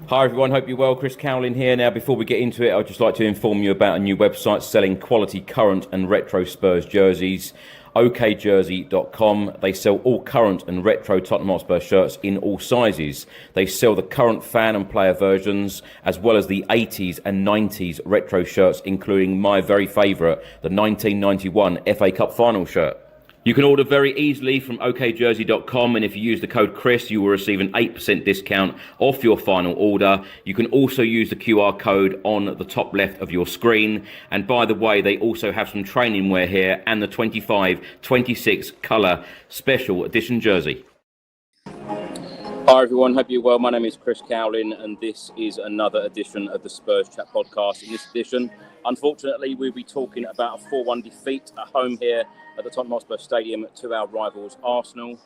Hi everyone, hope you're well. Chris Cowlin here. Now before we get into it, I'd just like to inform you about a new website selling quality current and retro Spurs jerseys, okjersey.com. They sell all current and retro Tottenham Hotspur shirts in all sizes. They sell the current fan and player versions as well as the 80s and 90s retro shirts, including my very favourite, the 1991 FA Cup final shirt. You can order very easily from okjersey.com, and if you use the code Chris, you will receive an 8% discount off your final order. You can also use the QR code on the top left of your screen. And by the way, they also have some training wear here and the 25-26 colour special edition jersey. Hi everyone, hope you're well. My name is Chris Cowlin and this is another edition of the Spurs Chat Podcast. In this edition, unfortunately, we'll be talking about a 4-1 defeat at home here at the Tottenham Hotspur Stadium to our rivals Arsenal.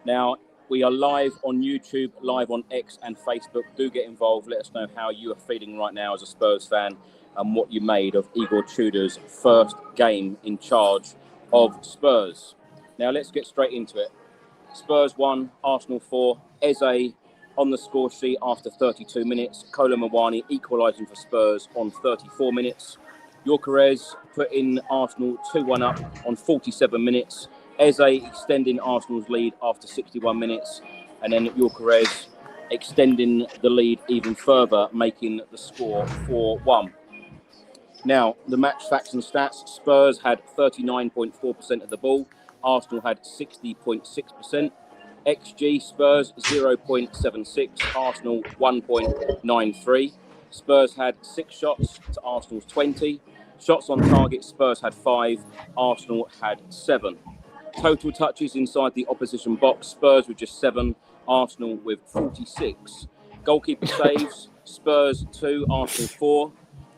Now, we are live on YouTube, live on X and Facebook. Do get involved. Let us know how you are feeling right now as a Spurs fan and what you made of Igor Tudor's first game in charge of Spurs. Now, let's get straight into it. Spurs 1, Arsenal 4. Eze on the score sheet after 32 minutes. Cowlin equalising for Spurs on 34 minutes. Gyökeres putting Arsenal 2-1 up on 47 minutes. Eze extending Arsenal's lead after 61 minutes. And then Gyökeres extending the lead even further, making the score 4-1. Now, the match facts and stats. Spurs had 39.4% of the ball. Arsenal had 60.6%. XG Spurs 0.76, Arsenal 1.93. Spurs had 6 shots to Arsenal's 20. Shots on target, Spurs had 5, Arsenal had 7. Total touches inside the opposition box, Spurs with just 7, Arsenal with 46. Goalkeeper saves, Spurs 2, Arsenal 4.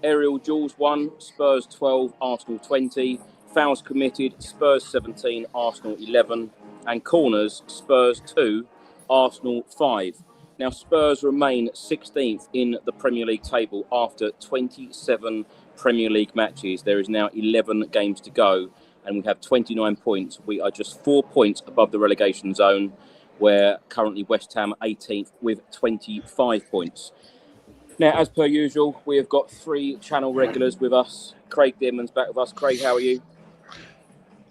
Aerial duels 1, Spurs 12, Arsenal 20. Fouls committed, Spurs 17, Arsenal 11. And corners, Spurs 2, Arsenal 5. Now, Spurs remain 16th in the Premier League table after 27 Premier League matches. There is now 11 games to go, and we have 29 points. We are just 4 points above the relegation zone, where currently West Ham 18th with 25 points. Now, as per usual, we have got 3 channel regulars with us. Craig Dearman's back with us. Craig, how are you?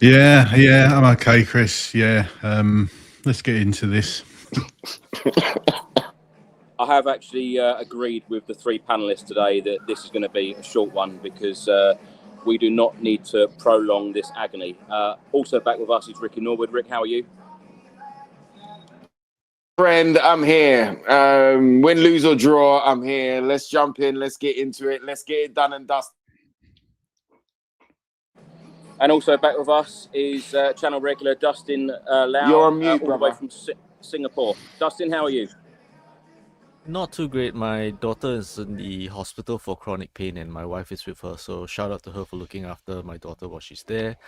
Yeah, I'm okay, Chris. Yeah, let's get into this. I have actually agreed with the 3 panellists today that this is going to be a short one because we do not need to prolong this agony. Also back with us is Ricky Norwood. Rick, how are you? Friend, I'm here. Win, lose or draw, I'm here. Let's jump in. Let's get into it. Let's get it done and dusted. And also back with us is channel regular Dustin Lau. You're on mute, all the way from Singapore. Dustin, how are you? Not too great. My daughter is in the hospital for chronic pain and my wife is with her. So shout out to her for looking after my daughter while she's there.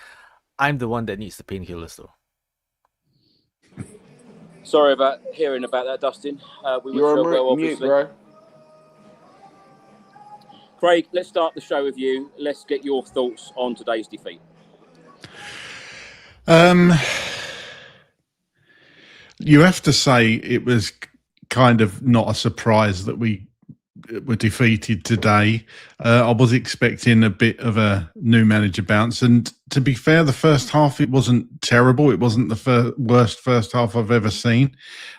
I'm the one that needs the painkillers though. Sorry about hearing about that, Dustin. You're on well, mute, obviously. bro. Craig, let's start the show with you. Let's get your thoughts on today's defeat. You have to say it was kind of not a surprise that we were defeated today. I was expecting a bit of a new manager bounce, and to be fair, the first half it wasn't terrible. It wasn't the worst first half I've ever seen,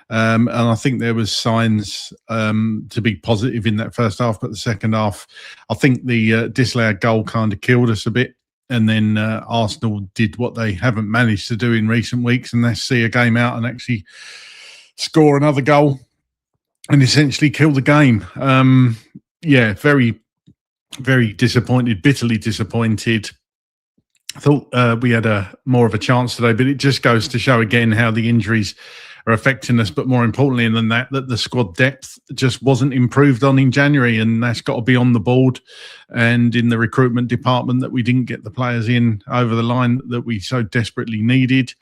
and I think there was signs to be positive in that first half. But the second half, I think the disallowed goal kind of killed us a bit. And then Arsenal did what they haven't managed to do in recent weeks, and that's see a game out and actually score another goal and essentially kill the game. Very, very disappointed, bitterly disappointed. I thought we had more of a chance today, but it just goes to show again how the injuries are affecting us. But more importantly than that the squad depth just wasn't improved on in January, and that's got to be on the board and in the recruitment department that we didn't get the players in over the line that we so desperately needed.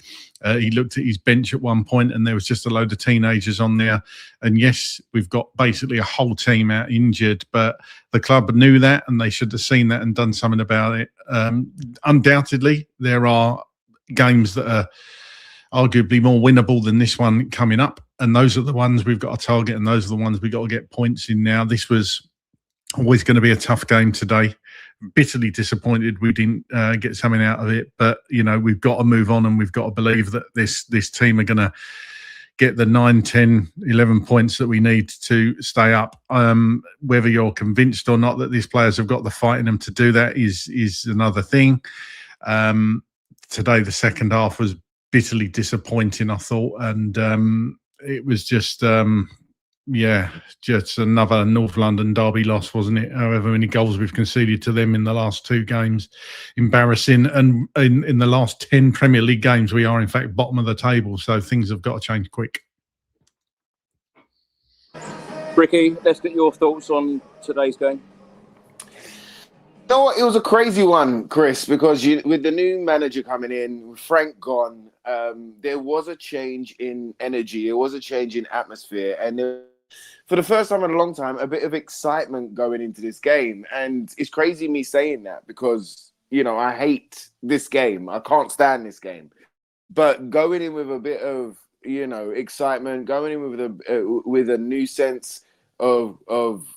He looked at his bench at one point and there was just a load of teenagers on there. And yes, we've got basically a whole team out injured, but the club knew that and they should have seen that and done something about it. Undoubtedly, there are games that are arguably more winnable than this one coming up. And those are the ones we've got to target, and those are the ones we've got to get points in now. This was always going to be a tough game today. Bitterly disappointed we didn't get something out of it. But, we've got to move on, and we've got to believe that this team are going to get the 9, 10, 11 points that we need to stay up. Whether you're convinced or not that these players have got the fight in them to do that is another thing. Today, the second half was bitterly disappointing, I thought. And it was just another North London derby loss, wasn't it? However many goals we've conceded to them in the last 2 games. Embarrassing. And in the last 10 Premier League games, we are, in fact, bottom of the table. So things have got to change quick. Ricky, let's get your thoughts on today's game. You know what? It was a crazy one, Chris, because with the new manager coming in, with Frank gone, there was a change in energy. There was a change in atmosphere. And for the first time in a long time, a bit of excitement going into this game. And it's crazy me saying that because, I hate this game. I can't stand this game. But going in with a bit of, excitement, going in with a new sense of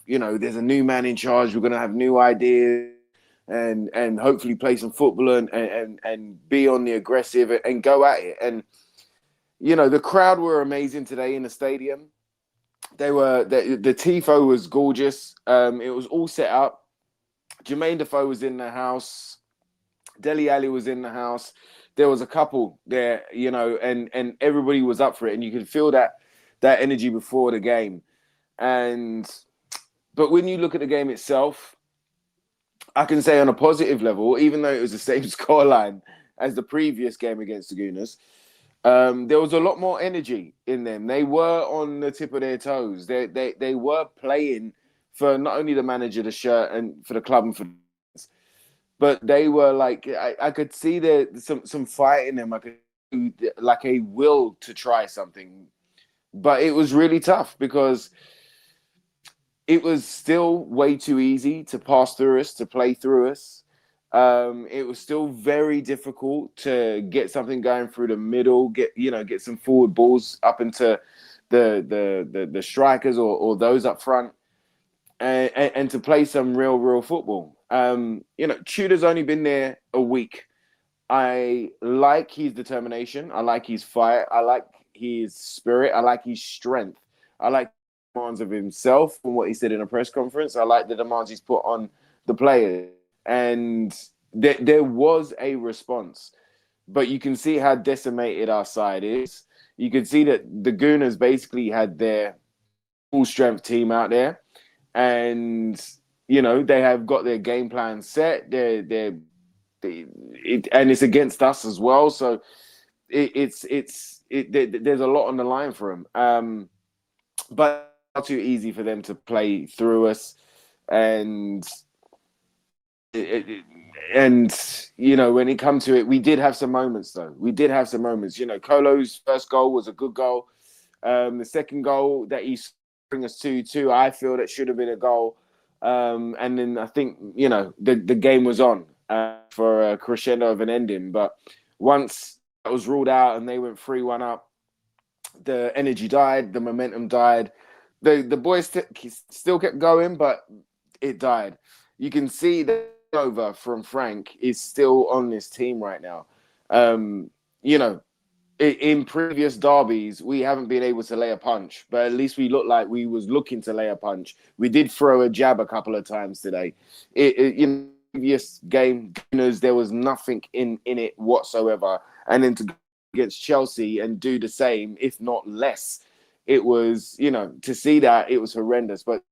there's a new man in charge. We're going to have new ideas and hopefully play some football and be on the aggressive and go at it. And, the crowd were amazing today in the stadium. The tifo was gorgeous. It was all set up. Jermaine Defoe was in the house. Dele Alli was in the house. There was a couple there, and everybody was up for it. And you could feel that energy before the game. But when you look at the game itself, I can say on a positive level, even though it was the same scoreline as the previous game against the Gooners, there was a lot more energy in them. They were on the tip of their toes. They were playing for not only the manager, the shirt, and for the club and for, but they were like, I could see there some fight in them. I could see like a will to try something, but it was really tough because it was still way too easy to pass through us, to play through us. It was still very difficult to get something going through the middle, get some forward balls up into the strikers or those up front, and to play some real football. Tudor's only been there a week. I like his determination. I like his fight. I like his spirit. I like his strength. I like the demands of himself and what he said in a press conference. I like the demands he's put on the players. And there was a response, but you can see how decimated our side is. You can see that the Gooners basically had their full strength team out there, and they have got their game plan set. And it's against us as well, so there's a lot on the line for them. But not too easy for them to play through us, and. When it comes to it, we did have some moments, though. We did have some moments. Kolo's first goal was a good goal. The second goal that he bring us to, I feel that should have been a goal. And then I think, the game was on for a crescendo of an ending. But once that was ruled out and they went 3-1 up, the energy died, the momentum died. The boys still kept going, but it died. You can see that over from Frank is still on this team right now. In previous derbies, we haven't been able to lay a punch, but at least we looked like we was looking to lay a punch. We did throw a jab a couple of times today. In previous game, there was nothing in it whatsoever. And then to go against Chelsea and do the same, if not less, it was, to see that, it was horrendous. But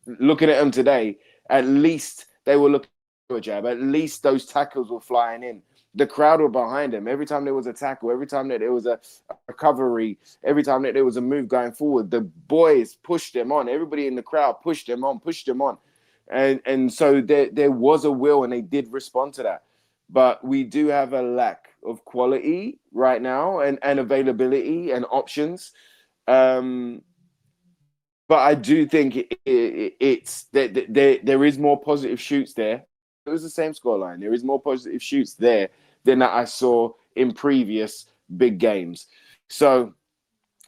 looking at them today, at least they were looking for a jab. At least those tackles were flying in. The crowd were behind them. Every time there was a tackle, every time that there was a recovery, every time that there was a move going forward, the boys pushed them on. Everybody in the crowd pushed them on. And so there was a will, and they did respond to that. But we do have a lack of quality right now and availability and options. But I do think it's there is more positive shoots there. It was the same scoreline. There is more positive shoots there than that I saw in previous big games. So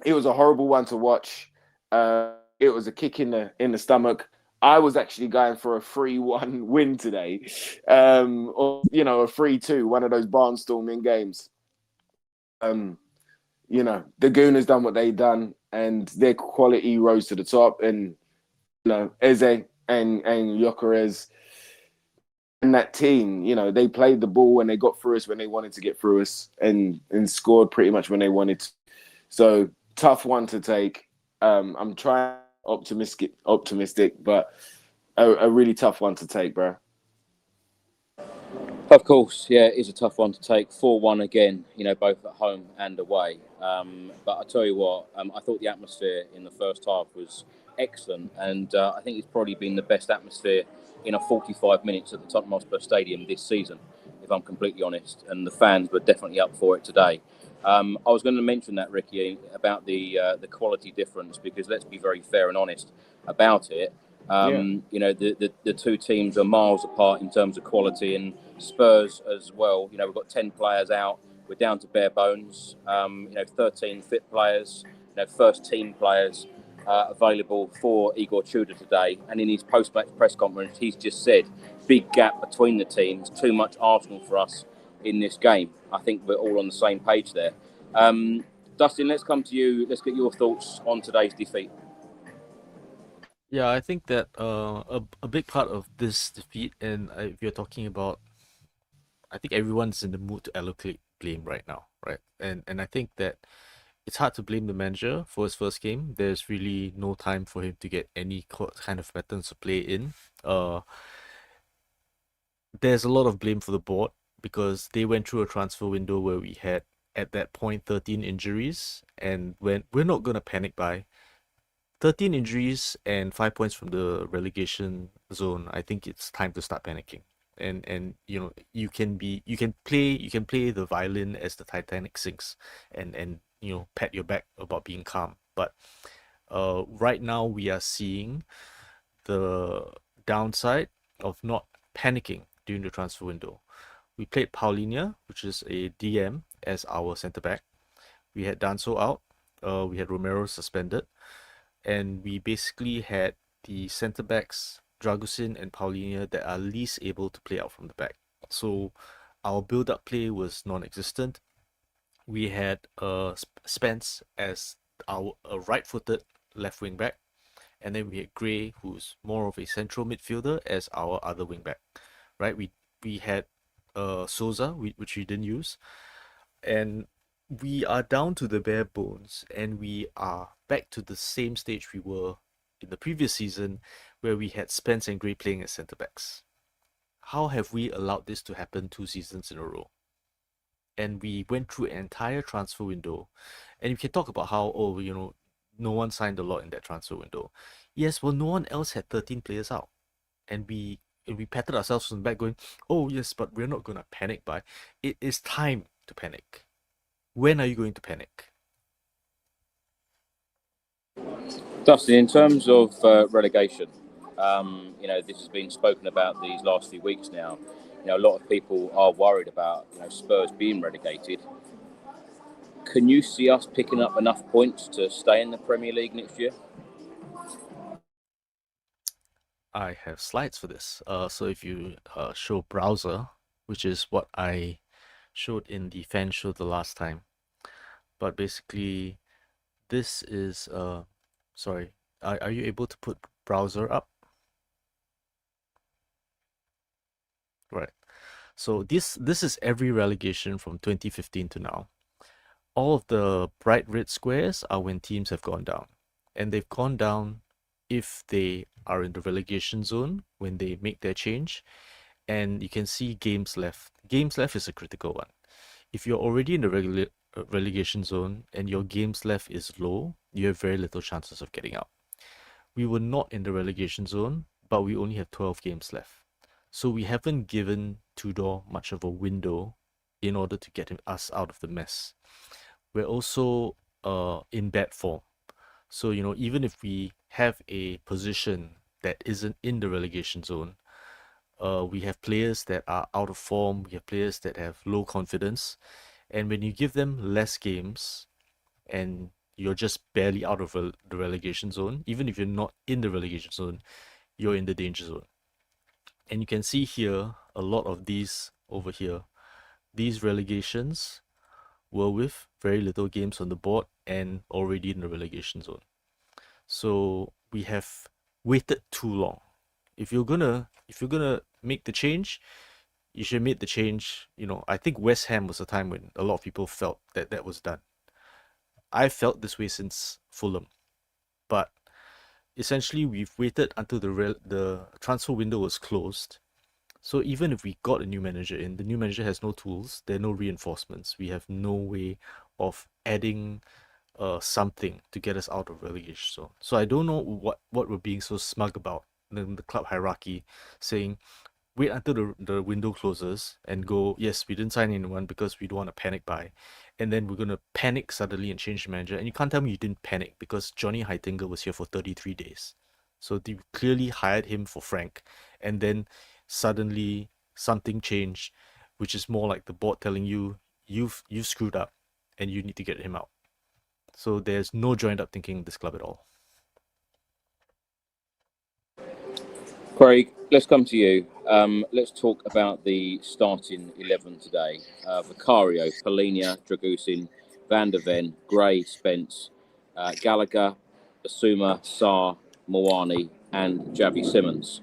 it was a horrible one to watch. It was a kick in the stomach. I was actually going for a 3-1 win today, or a 3-2, one of those barnstorming games. The Gooners done what they done, and their quality rose to the top. And Eze and Gyökeres and that team, they played the ball and they got through us when they wanted to get through us, and scored pretty much when they wanted to. So tough one to take. I'm trying optimistic, but a really tough one to take, bro. Of course, yeah, it is a tough one to take. 4-1 again, both at home and away. But I tell you what, I thought the atmosphere in the first half was excellent, and I think it's probably been the best atmosphere in a 45 minutes at the Tottenham Hotspur Stadium this season, if I'm completely honest. And the fans were definitely up for it today. I was going to mention that, Ricky, about the quality difference, because let's be very fair and honest about it. The two teams are miles apart in terms of quality, and Spurs as well. We've got 10 players out. We're down to bare bones. 13 fit players, first team players available for Igor Tudor today. And in his post-match press conference, he's just said, big gap between the teams, too much Arsenal for us in this game. I think we're all on the same page there. Dustin, let's come to you. Let's get your thoughts on today's defeat. Yeah, I think that a big part of this defeat, and if you're talking about, I think everyone's in the mood to allocate blame right now, right? And I think that it's hard to blame the manager for his first game. There's really no time for him to get any kind of patterns to play in. There's a lot of blame for the board, because they went through a transfer window where we had, at that point, 13 injuries, and when we're not going to panic by 13 injuries and 5 points from the relegation zone. I think it's time to start panicking. And you can play the violin as the Titanic sinks, and pat your back about being calm. But right now we are seeing the downside of not panicking during the transfer window. We played Paulinho, which is a DM, as our centre back. We had Danso out. We had Romero suspended. And we basically had the centre backs, Dragusin and Paulinho, that are least able to play out from the back. So our build-up play was non-existent. We had Spence as our right-footed left wing back, and then we had Gray, who's more of a central midfielder, as our other wing back. Right? We had Souza, which we didn't use, and we are down to the bare bones, and we are back to the same stage we were in the previous season, where we had Spence and Gray playing as centre backs. How have we allowed this to happen 2 seasons in a row? And we went through an entire transfer window, and you can talk about how, no one signed a lot in that transfer window. Yes, well, no one else had 13 players out, and we patted ourselves on the back going, oh yes, but we're not going to panic by. It is time to panic. When are you going to panic? Dustin, in terms of relegation, this has been spoken about these last few weeks now. A lot of people are worried about Spurs being relegated. Can you see us picking up enough points to stay in the Premier League next year? I have slides for this. So if you show browser, which is what I showed in the fan show the last time, but basically this is sorry, are you able to put browser up? Right. So this is every relegation from 2015 to now. All of the bright red squares are when teams have gone down, and they've gone down if they are in the relegation zone when they make their change. And you can see games left. Games left is a critical one. If you're already in the relegation zone and your games left is low, you have very little chances of getting out. We were not in the relegation zone, but we only have 12 games left. So we haven't given Tudor much of a window in order to get us out of the mess. We're also in bad form. So, even if we have a position that isn't in the relegation zone, we have players that are out of form, we have players that have low confidence, And when you give them less games and you're just barely out of the relegation zone, even if you're not in the relegation zone, you're in the danger zone. And you can see here a lot of these over here. These relegations were with very little games on the board and already in the relegation zone. So we have waited too long. If you're gonna make the change, you should make the change. I think West Ham was a time when a lot of people felt that was done. I felt this way since Fulham, but essentially we've waited until the transfer window was closed. So even if we got a new manager in, the new manager has no tools, there are no reinforcements. We have no way of adding something to get us out of relegation zone. So I don't know what we're being so smug about in the club hierarchy, saying wait until the window closes and go, yes, we didn't sign anyone because we don't want to panic buy. And then we're going to panic suddenly and change the manager. And you can't tell me you didn't panic because Johnny Heitinga was here for 33 days. So they clearly hired him for Frank. And then suddenly something changed, which is more like the board telling you, you've screwed up and you need to get him out. So there's no joined up thinking in this club at all. Craig, let's come to you. Let's talk about the starting 11 today. Vicario, Polinia, Dragusin, Van der Ven, Gray, Spence, Gallagher, Basuma, Sarr, Moani and Javi Simmons.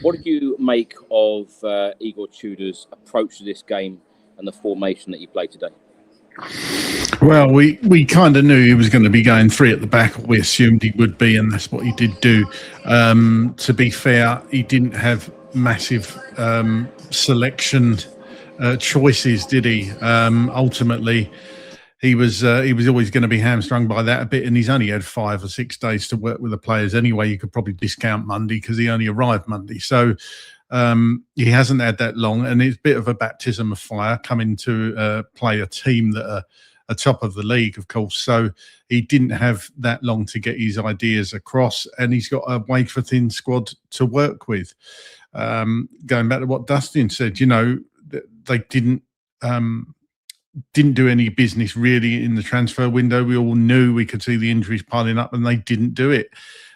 What did you make of Igor Tudor's approach to this game and the formation that he played today? Well, we kind of knew he was going to be going three at the back. We assumed he would be, and that's what he did do. To be fair, he didn't have massive selection choices, did he? Ultimately, he was always going to be hamstrung by that a bit, and he's only had 5 or 6 days to work with the players anyway. You could probably discount Monday because he only arrived Monday. So he hasn't had that long, and it's a bit of a baptism of fire coming to play a team that are top of the league, of course. So he didn't have that long to get his ideas across, and he's got a wafer-thin squad to work with. Going back to what Dustin said, they didn't do any business really in the transfer window. We all knew we could see the injuries piling up, and they didn't do it.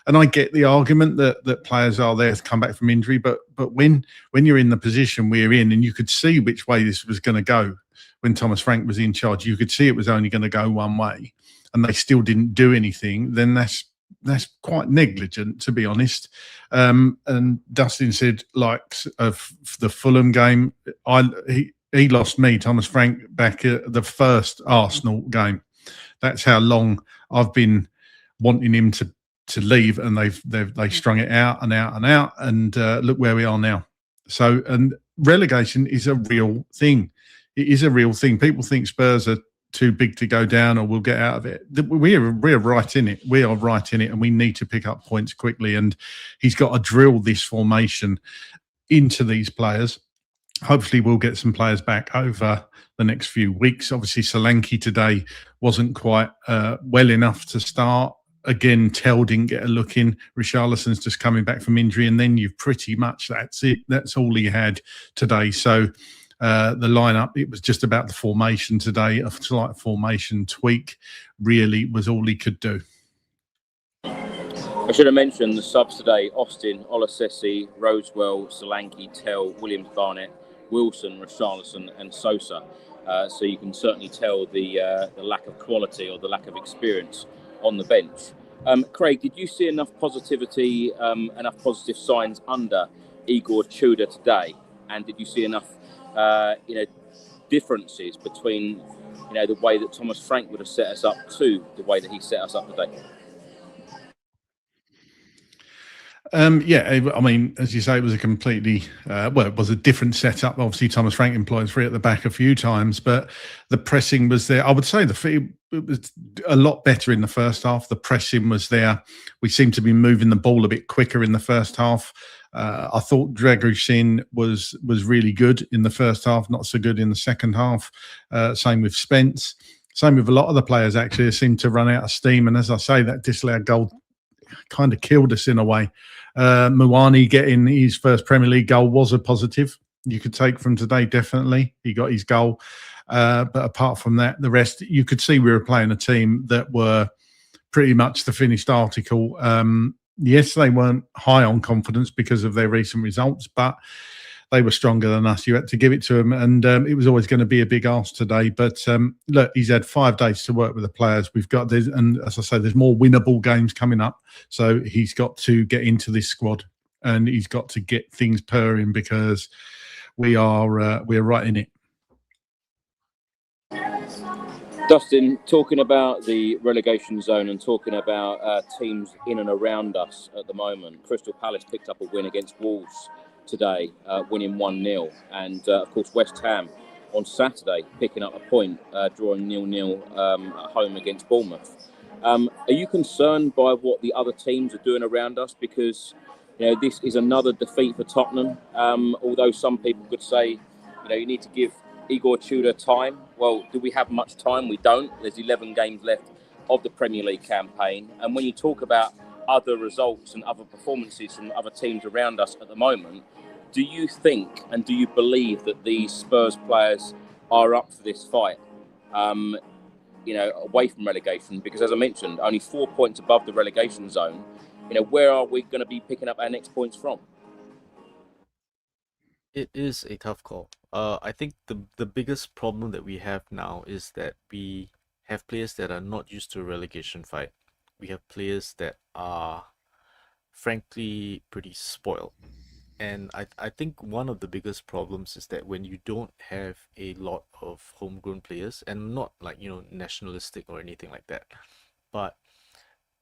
And I get the argument that players are there to come back from injury, but when you're in the position we're in, and you could see which way this was going to go when Thomas Frank was in charge, you could see it was only going to go one way, and they still didn't do anything, then that's quite negligent, to be honest. And Dustin said, like, of the Fulham game, he lost me, Thomas Frank, back at the first Arsenal game. That's how long I've been wanting him to leave, and they strung it out and out and out, and look where we are now. So, and relegation is a real thing. It is a real thing. People think Spurs are too big to go down or we'll get out of it. We're right in it. We are right in it, and we need to pick up points quickly. And he's got to drill this formation into these players. Hopefully we'll get some players back over the next few weeks. Obviously, Solanke today wasn't quite well enough to start. Again, Tell didn't get a look in. Richarlison's just coming back from injury, and then you've pretty much, that's it. That's all he had today. So the lineup, it was just about the formation today. A slight formation tweak really was all he could do. I should have mentioned the subs today: Austin, Olasesi, Rosewell, Solanke, Tell, Williams, Barnett, Wilson, Richarlison and Sosa. So you can certainly tell the lack of quality or the lack of experience on the bench. Craig, did you see enough positivity, enough positive signs under Igor Tudor today? And did you see enough differences between the way that Thomas Frank would have set us up to the way that he set us up today? Yeah, I mean, as you say, it was a completely, it was a different setup. Obviously, Thomas Frank employed three at the back a few times, but the pressing was there. I would say it was a lot better in the first half. The pressing was there. We seemed to be moving the ball a bit quicker in the first half. I thought Dragusin was really good in the first half, not so good in the second half. Same with Spence. Same with a lot of the players, actually. They seemed to run out of steam. And as I say, that disallowed goal kind of killed us in a way. Moani getting his first Premier League goal was a positive you could take from today, definitely. He got his goal. But apart from that, the rest, you could see we were playing a team that were pretty much the finished article. Yes, they weren't high on confidence because of their recent results, but they were stronger than us. You had to give it to them, and it was always going to be a big ask today. But look, he's had 5 days to work with the players. We've got this, and as I say, there's more winnable games coming up. So he's got to get into this squad, and he's got to get things purring because we're right in it. Dustin, talking about the relegation zone and talking about teams in and around us at the moment, Crystal Palace picked up a win against Wolves today, winning 1-0. And, of course, West Ham on Saturday picking up a point, drawing 0-0 at home against Bournemouth. Are you concerned by what the other teams are doing around us? Because, this is another defeat for Tottenham. Although some people could say, you need to give Igor Tudor time. Well, do we have much time? We don't. There's 11 games left of the Premier League campaign. And when you talk about other results and other performances from other teams around us at the moment, do you think and do you believe that these Spurs players are up for this fight, away from relegation? Because as I mentioned, only 4 points above the relegation zone. Where are we going to be picking up our next points from? It is a tough call. I think the biggest problem that we have now is that we have players that are not used to a relegation fight. We have players that are frankly pretty spoiled. And I think one of the biggest problems is that when you don't have a lot of homegrown players, and not like, nationalistic or anything like that, but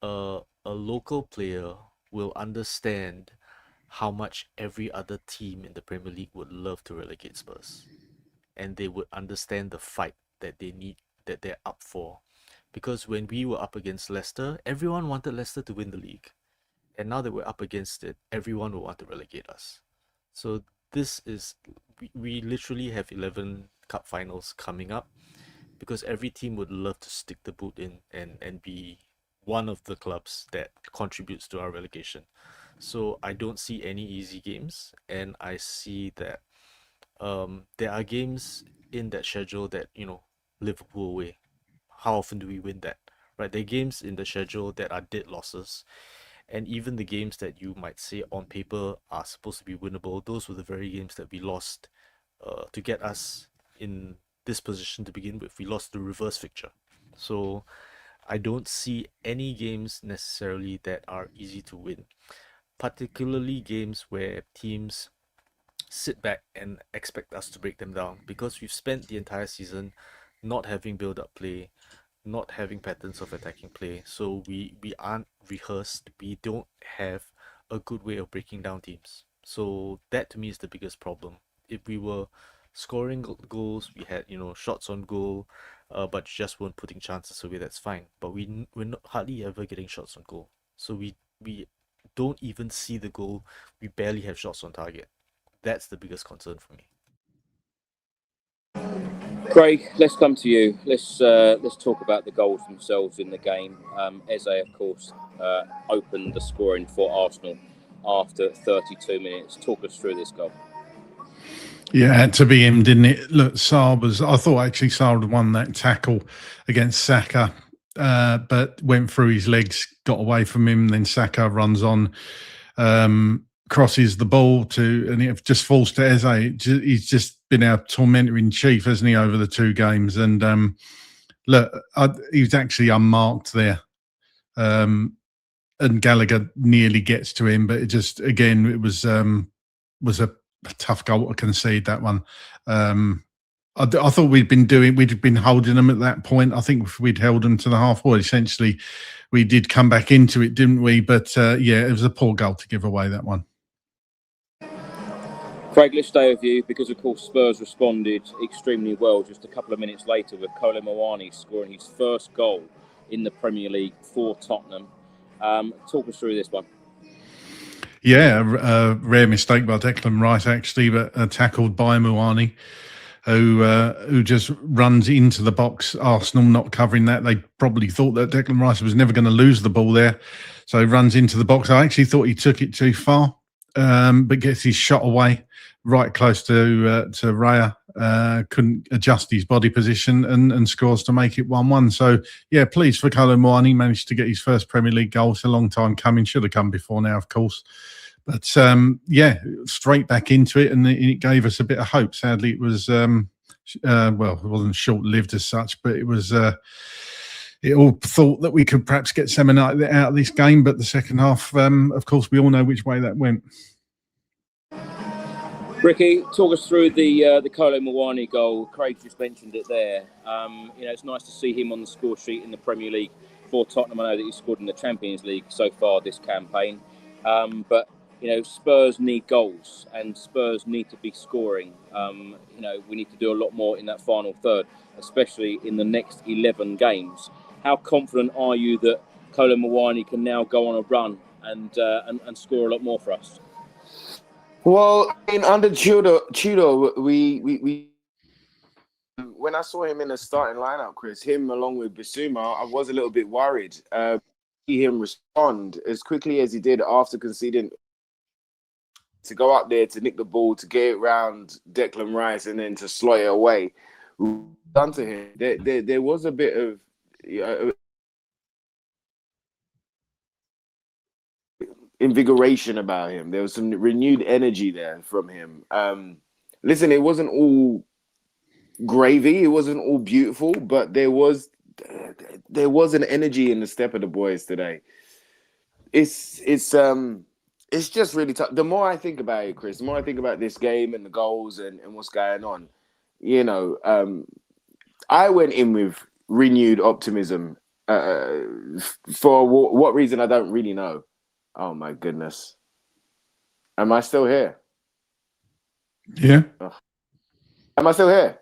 a local player will understand how much every other team in the Premier League would love to relegate Spurs. And they would understand the fight that they're up for. Because when we were up against Leicester, everyone wanted Leicester to win the league. And now that we're up against it, everyone will want to relegate us. So this is, we literally have 11 cup finals coming up because every team would love to stick the boot in and be one of the clubs that contributes to our relegation. So I don't see any easy games, and I see that there are games in that schedule that, Liverpool away. How often do we win that? Right? There are games in the schedule that are dead losses. And even the games that you might say on paper are supposed to be winnable, those were the very games that we lost to get us in this position to begin with. We lost the reverse fixture. So I don't see any games necessarily that are easy to win, particularly games where teams sit back and expect us to break them down, because we've spent the entire season not having build-up play, not having patterns of attacking play. So we aren't rehearsed. We don't have a good way of breaking down teams. So that to me is the biggest problem. If we were scoring goals, we had shots on goal, but just weren't putting chances away, that's fine. But we're not hardly ever getting shots on goal. So we don't even see the goal. We barely have shots on target. That's the biggest concern for me. Craig, let's come to you. Let's talk about the goals themselves in the game. Eze, of course, opened the scoring for Arsenal after 32 minutes. Talk us through this goal. Yeah, it had to be him, didn't it? Look, I thought actually Sarr had won that tackle against Saka, but went through his legs, got away from him. Then Saka runs on, crosses the ball and it just falls to Eze. He's just been our tormentor in chief, hasn't he, over the 2 games? And he was actually unmarked there. And Gallagher nearly gets to him, but it was a tough goal to concede, that one. I thought we'd been holding them at that point. I think if we'd held them to the half forward, essentially we did come back into it, didn't we? But it was a poor goal to give away, that one. Craig, let's stay with you because, of course, Spurs responded extremely well just a couple of minutes later with Cowlin scoring his first goal in the Premier League for Tottenham. Talk us through this one. Yeah, a rare mistake by Declan Rice, actually, but tackled by Muani, who just runs into the box. Arsenal not covering that. They probably thought that Declan Rice was never going to lose the ball there, so he runs into the box. I actually thought he took it too far, but gets his shot away right close to Raya. couldn't adjust his body position and scores to make it 1-1. So, yeah, pleased for Cowlin. He managed to get his first Premier League goal. It's a long time coming. Should have come before now, of course. But, yeah, straight back into it, and it gave us a bit of hope. Sadly, it was, well, it wasn't short-lived as such, but it was... it all thought that we could perhaps get something out of this game, but the second half, of course, we all know which way that went. Ricky, talk us through the Cowlin Mawani goal. Craig just mentioned it there. It's nice to see him on the score sheet in the Premier League for Tottenham. I know that he scored in the Champions League so far this campaign. But Spurs need goals and Spurs need to be scoring. We need to do a lot more in that final third, especially in the next 11 games. How confident are you that Cowlin Mawani can now go on a run and score a lot more for us? Well, under Tudor, we when I saw him in the starting lineup, Chris, him along with Bissouma, I was a little bit worried. See him respond as quickly as he did after conceding, to go up there to nick the ball, to get it round Declan Rice, and then to slot it away. Done to him. There was a bit of invigoration about him. There was some renewed energy there from him. Listen, it wasn't all gravy, it wasn't all beautiful, but there was an energy in the step of the boys today. It's just really tough. The more I think about it, Chris, the more I think about this game and the goals and what's going on, I went in with renewed optimism. For what reason, I don't really know. Oh my goodness. Am I still here? Yeah. Ugh. Am I still here?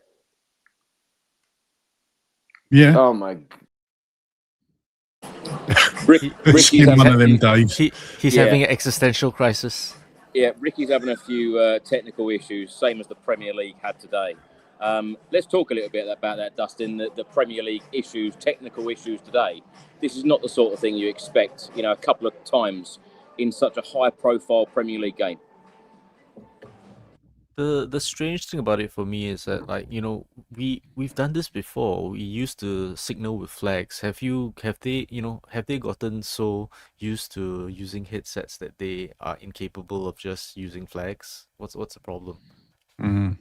Yeah. Oh my. Ricky's one of them days. He's having an existential crisis. Yeah, Ricky's having a few technical issues, same as the Premier League had today. Let's talk a little bit about that, Dustin, the Premier League issues, technical issues today. This is not the sort of thing you expect, a couple of times in such a high-profile Premier League game. The strange thing about it for me is that, we've done this before. We used to signal with flags. Have they gotten so used to using headsets that they are incapable of just using flags? What's the problem? Mm-hmm.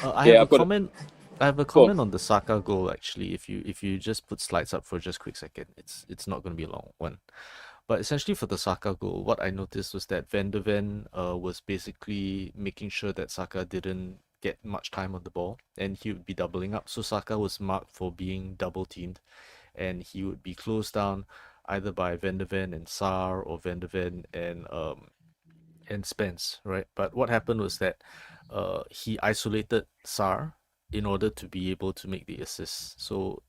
I have a comment on the Saka goal, actually. If you just put slides up for just a quick second, it's not going to be a long one. But essentially for the Saka goal, what I noticed was that Van der Ven was basically making sure that Saka didn't get much time on the ball, and he would be doubling up. So Saka was marked for being double teamed, and he would be closed down either by Van der Ven and Sarr, or Van der Ven and Spence, right? But what happened was that he isolated Sarr in order to be able to make the assist. So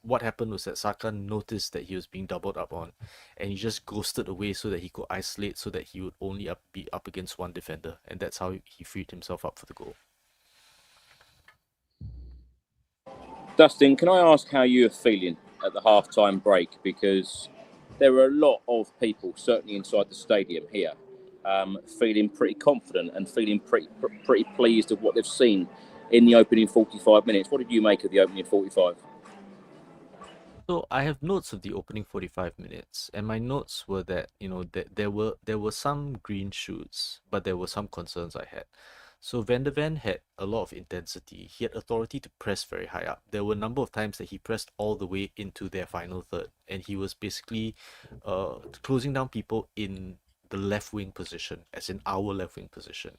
what happened was that Saka noticed that he was being doubled up on, and he just ghosted away so that he could isolate, so that he would only be up against one defender, and that's how he freed himself up for the goal. Dustin, can I ask how you're feeling at the half-time break? Because there were a lot of people, certainly inside the stadium here, feeling pretty confident and feeling pretty pleased of what they've seen in the opening 45 minutes. What did you make of the opening 45? So I have notes of the opening 45 minutes, and my notes were that that there were some green shoots, but there were some concerns I had. So Van der Ven had a lot of intensity. He had authority to press very high up. There were a number of times that he pressed all the way into their final third, and he was basically closing down people in the left wing position, as in our left wing position.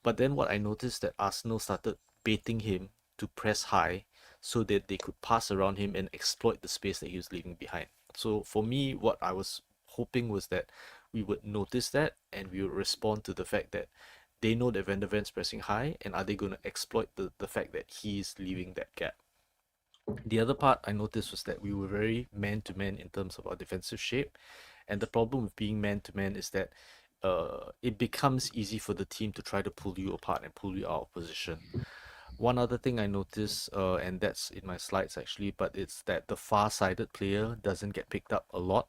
But then what I noticed, that Arsenal started baiting him to press high, so that they could pass around him and exploit the space that he was leaving behind. So for me, what I was hoping was that we would notice that, and we would respond to the fact that they know that Van der Ven's pressing high, and are they going to exploit the fact that he's leaving that gap. The other part I noticed was that we were very man-to-man in terms of our defensive shape, and the problem with being man-to-man is that it becomes easy for the team to try to pull you apart and pull you out of position. One other thing I noticed, and that's in my slides actually, but it's that the far-sided player doesn't get picked up a lot.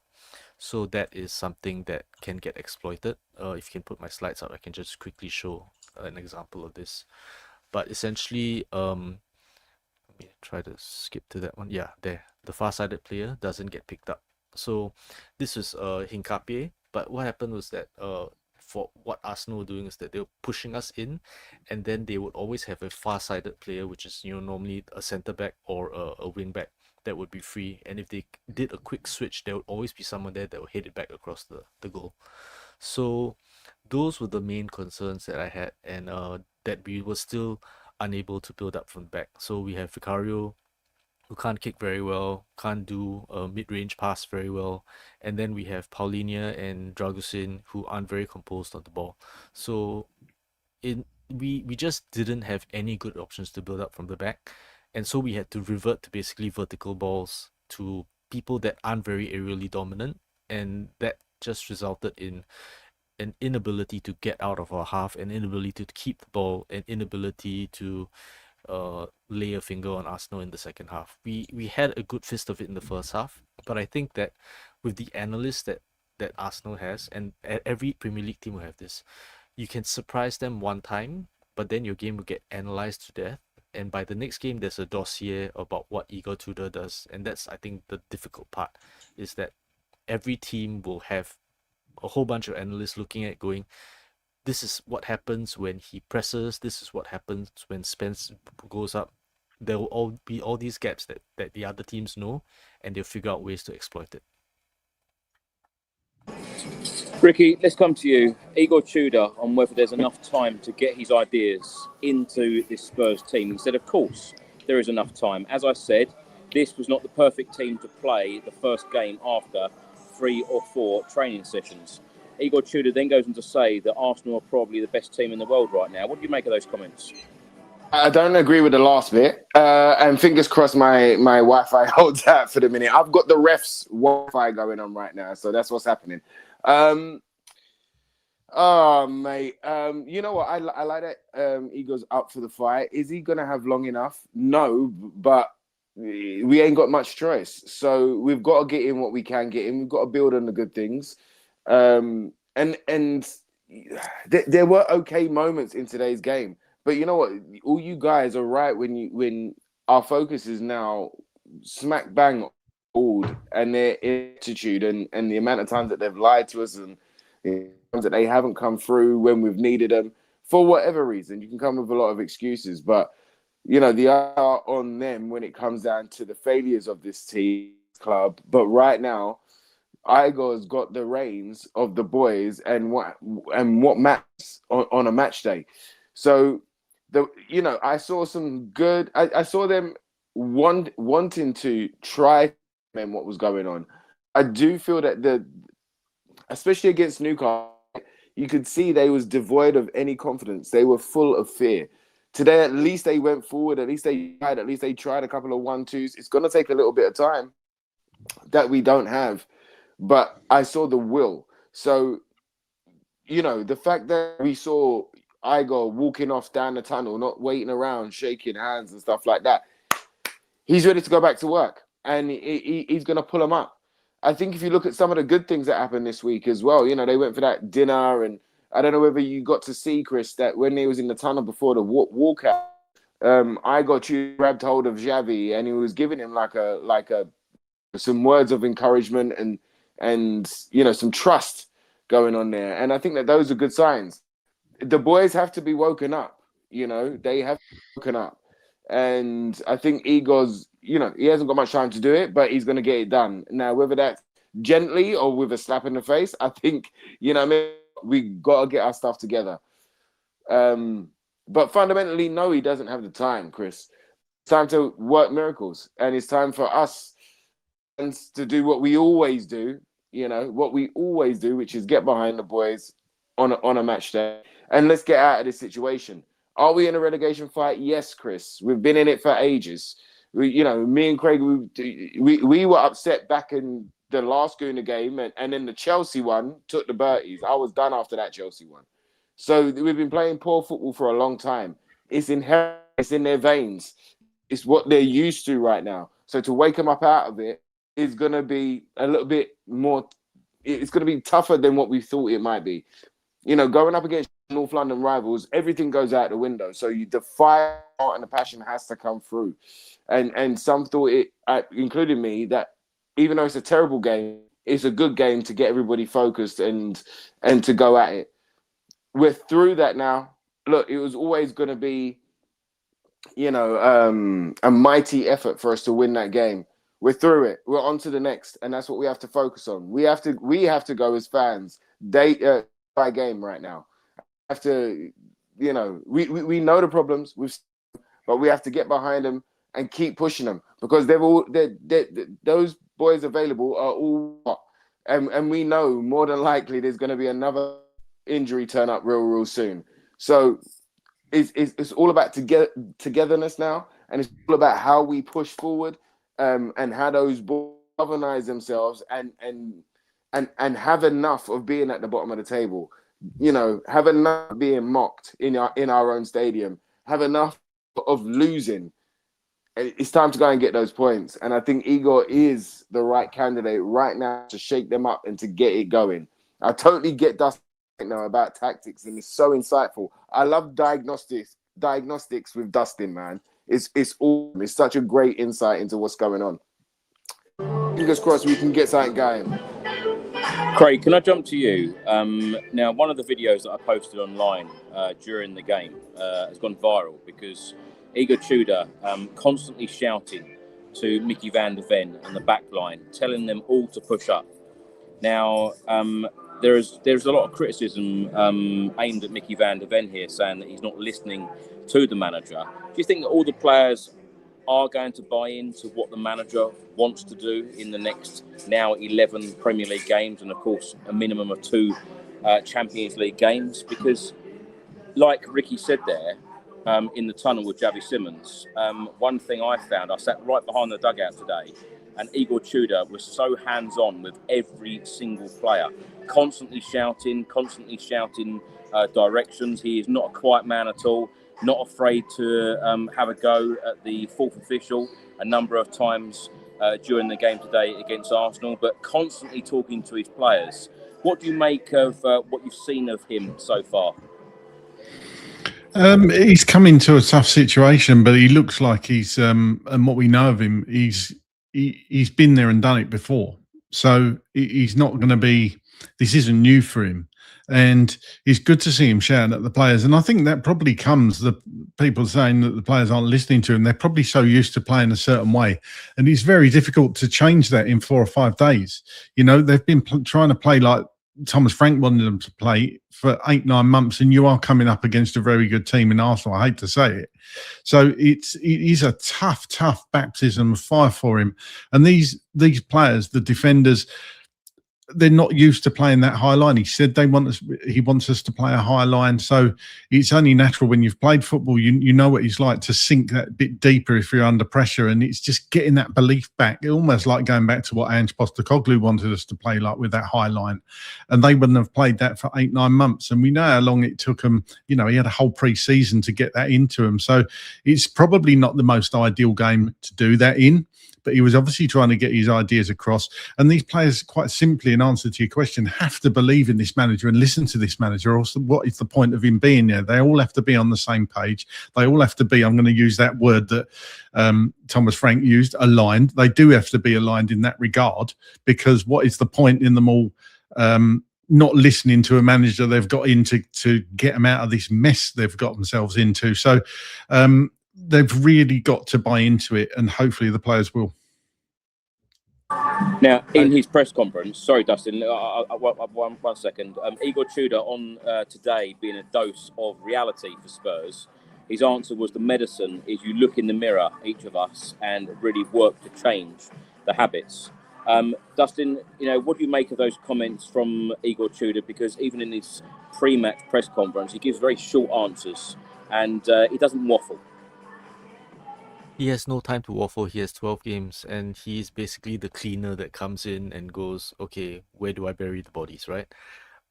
So that is something that can get exploited. If you can put my slides up, I can just quickly show an example of this. But essentially, let me try to skip to that one. Yeah, there. The far-sided player doesn't get picked up. So this was Hincapié. But what happened was that for what Arsenal were doing is that they were pushing us in, and then they would always have a far-sided player, which is normally a centre-back or a wing-back that would be free. And if they did a quick switch, there would always be someone there that would hit it back across the goal. So those were the main concerns that I had, and that we were still unable to build up from the back. So we have Vicario, who can't kick very well, can't do a mid-range pass very well, and then we have Paulinho and Dragusin, who aren't very composed on the ball. So we just didn't have any good options to build up from the back, and so we had to revert to basically vertical balls to people that aren't very aerially dominant, and that just resulted in an inability to get out of our half, an inability to keep the ball, an inability to lay a finger on Arsenal in the second half. We had a good fist of it in the first half, but I think that with the analysts that Arsenal has, and every Premier League team will have this, you can surprise them one time, but then your game will get analysed to death, and by the next game there's a dossier about what Igor Tudor does, and that's, I think, the difficult part, is that every team will have a whole bunch of analysts looking at going, this is what happens when he presses, this is what happens when Spence goes up. There will all be all these gaps that the other teams know, and they'll figure out ways to exploit it. Ricky, let's come to you. Igor Tudor, on whether there's enough time to get his ideas into this Spurs team. He said, of course, there is enough time. As I said, this was not the perfect team to play the first game after 3 or 4 training sessions. Igor Tudor then goes on to say that Arsenal are probably the best team in the world right now. What do you make of those comments? I don't agree with the last bit. And fingers crossed my Wi-Fi holds out for the minute. I've got the refs Wi-Fi going on right now, so that's what's happening. Oh, mate. You know what? I like that Igor's up for the fight. Is he going to have long enough? No, but we ain't got much choice. So we've got to get in what we can get in. We've got to build on the good things. And there were okay moments in today's game. But you know what? All you guys are right when our focus is now smack bang old, and their attitude and the amount of times that they've lied to us, and the times that they haven't come through when we've needed them for whatever reason. You can come with a lot of excuses, but you know the are on them when it comes down to the failures of this team club. But right now, Igor's got the reins of the boys and what matters on a match day. So I saw some good. I saw them wanting to try and what was going on. I do feel that especially against Newcastle, you could see they was devoid of any confidence. They were full of fear. Today, at least they went forward. At least they tried a couple of 1-2s. It's going to take a little bit of time that we don't have, but I saw the will. So, the fact that we saw Igor walking off down the tunnel, not waiting around, shaking hands and stuff like that, he's ready to go back to work, and he's going to pull them up. I think if you look at some of the good things that happened this week as well, they went for that dinner, and I don't know whether you got to see, Chris, that when he was in the tunnel before the walkout, Igor grabbed hold of Xavi, and he was giving him some words of encouragement and some trust going on there. And I think that those are good signs. The boys have to be woken up, they have to be woken up. And I think Igor's, he hasn't got much time to do it, but he's going to get it done. Now, whether that's gently or with a slap in the face, I think, we got to get our stuff together. But fundamentally, no, he doesn't have the time, Chris. It's time to work miracles. And it's time for us to do what we always do, which is get behind the boys on a match day. And let's get out of this situation. Are we in a relegation fight? Yes, Chris. We've been in it for ages. Me and Craig, we were upset back in the last Gooner game, and then the Chelsea one took the Berties. I was done after that Chelsea one. So we've been playing poor football for a long time. It's inherent. It's in their veins. It's what they're used to right now. So to wake them up out of it is going to be a little bit more. It's going to be tougher than what we thought it might be. going up against North London rivals, everything goes out the window. So the fire and the passion has to come through. And some thought it, including me, that even though it's a terrible game, it's a good game to get everybody focused and to go at it. We're through that now. Look, it was always going to be, a mighty effort for us to win that game. We're through it. We're on to the next, and that's what we have to focus on. We have to go as fans by game right now. Have to, we know the problems, but we have to get behind them and keep pushing them, because those boys available are all hot. And we know more than likely there's going to be another injury turn up real soon. So it's all about togetherness now, and it's all about how we push forward, and how those boys galvanize themselves and have enough of being at the bottom of the table. Have enough of being mocked in our own stadium. Have enough of losing. It's time to go and get those points. And I think Igor is the right candidate right now to shake them up and to get it going. I totally get Dustin right now about tactics, and it's so insightful. I love diagnostics with Dustin, man. It's awesome. It's such a great insight into what's going on. Fingers crossed we can get something going. Craig, can I jump to you? Now, one of the videos that I posted online during the game has gone viral because Igor Tudor constantly shouting to Mickey van der Ven and the back line, telling them all to push up. Now, there's a lot of criticism aimed at Mickey van der Ven here, saying that he's not listening to the manager. Do you think that all the players are going to buy into what the manager wants to do in the next now 11 Premier League games, and of course a minimum of 2 Champions League games? Because like Ricky said there, in the tunnel with Javi Simmons, one thing I found, I sat right behind the dugout today, and Igor Tudor was so hands-on with every single player, constantly shouting directions. He is not a quiet man at all, not afraid to have a go at the fourth official a number of times during the game today against Arsenal, but constantly talking to his players. What do you make of what you've seen of him so far? He's come into a tough situation, but he looks like he's, and what we know of him, he's been there and done it before. So he's not going to be, this isn't new for him. And it's good to see him shouting at the players. And I think that probably comes, the people saying that the players aren't listening to him, they're probably so used to playing a certain way. And it's very difficult to change that in 4 or 5 days. They've been trying to play like Thomas Frank wanted them to play for 8-9 months, and you are coming up against a very good team in Arsenal. I hate to say it. So it is a tough baptism of fire for him. And these players, the defenders, they're not used to playing that high line. He said he wants us to play a high line. So it's only natural when you've played football, you know what it's like to sink that bit deeper if you're under pressure. And it's just getting that belief back, almost like going back to what Ange Postecoglou wanted us to play like with that high line. And they wouldn't have played that for 8-9 months. And we know how long it took him. He had a whole pre-season to get that into him. So it's probably not the most ideal game to do that in. But he was obviously trying to get his ideas across. And these players, quite simply, in answer to your question, have to believe in this manager and listen to this manager. Or else what is the point of him being there? They all have to be on the same page. They all have to be, I'm going to use that word that Thomas Frank used, aligned. They do have to be aligned in that regard, because what is the point in them all not listening to a manager they've got in to get them out of this mess they've got themselves into? So, they've really got to buy into it, and hopefully the players will. Now, in his press conference, sorry, Dustin, one second. Igor Tudor on today being a dose of reality for Spurs, his answer was the medicine is you look in the mirror, each of us, and really work to change the habits. Dustin, what do you make of those comments from Igor Tudor? Because even in his pre-match press conference, he gives very short answers, and he doesn't waffle. He has no time to waffle. He has 12 games, and he's basically the cleaner that comes in and goes, okay, where do I bury the bodies, right?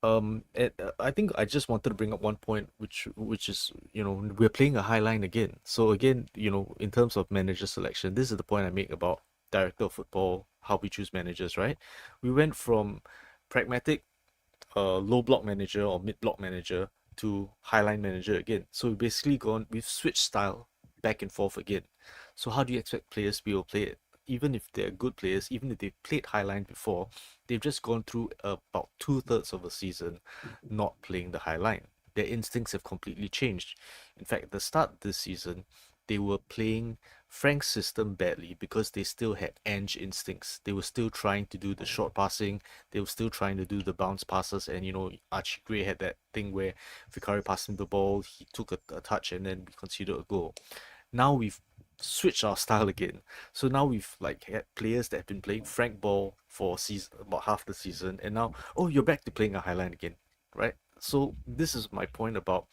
I think I just wanted to bring up one point, which is, we're playing a high line again. So again, in terms of manager selection, this is the point I make about director of football, how we choose managers, right? We went from pragmatic, low block manager or mid block manager to highline manager again. So we've switched style back and forth again. So how do you expect players to be able to play it? Even if they're good players, even if they've played highline before, they've just gone through about 2/3 of a season not playing the highline. Their instincts have completely changed. In fact, at the start of this season, they were playing Frank's system badly because they still had Ange instincts. They were still trying to do the short passing. They were still trying to do the bounce passes. And, Archie Gray had that thing where Vicari passed him the ball, he took a touch, and then we conceded a goal. Now we've switched our style again. So now we've had players that have been playing Frank ball for about half the season, and now, oh, you're back to playing a highline again, right? So this is my point about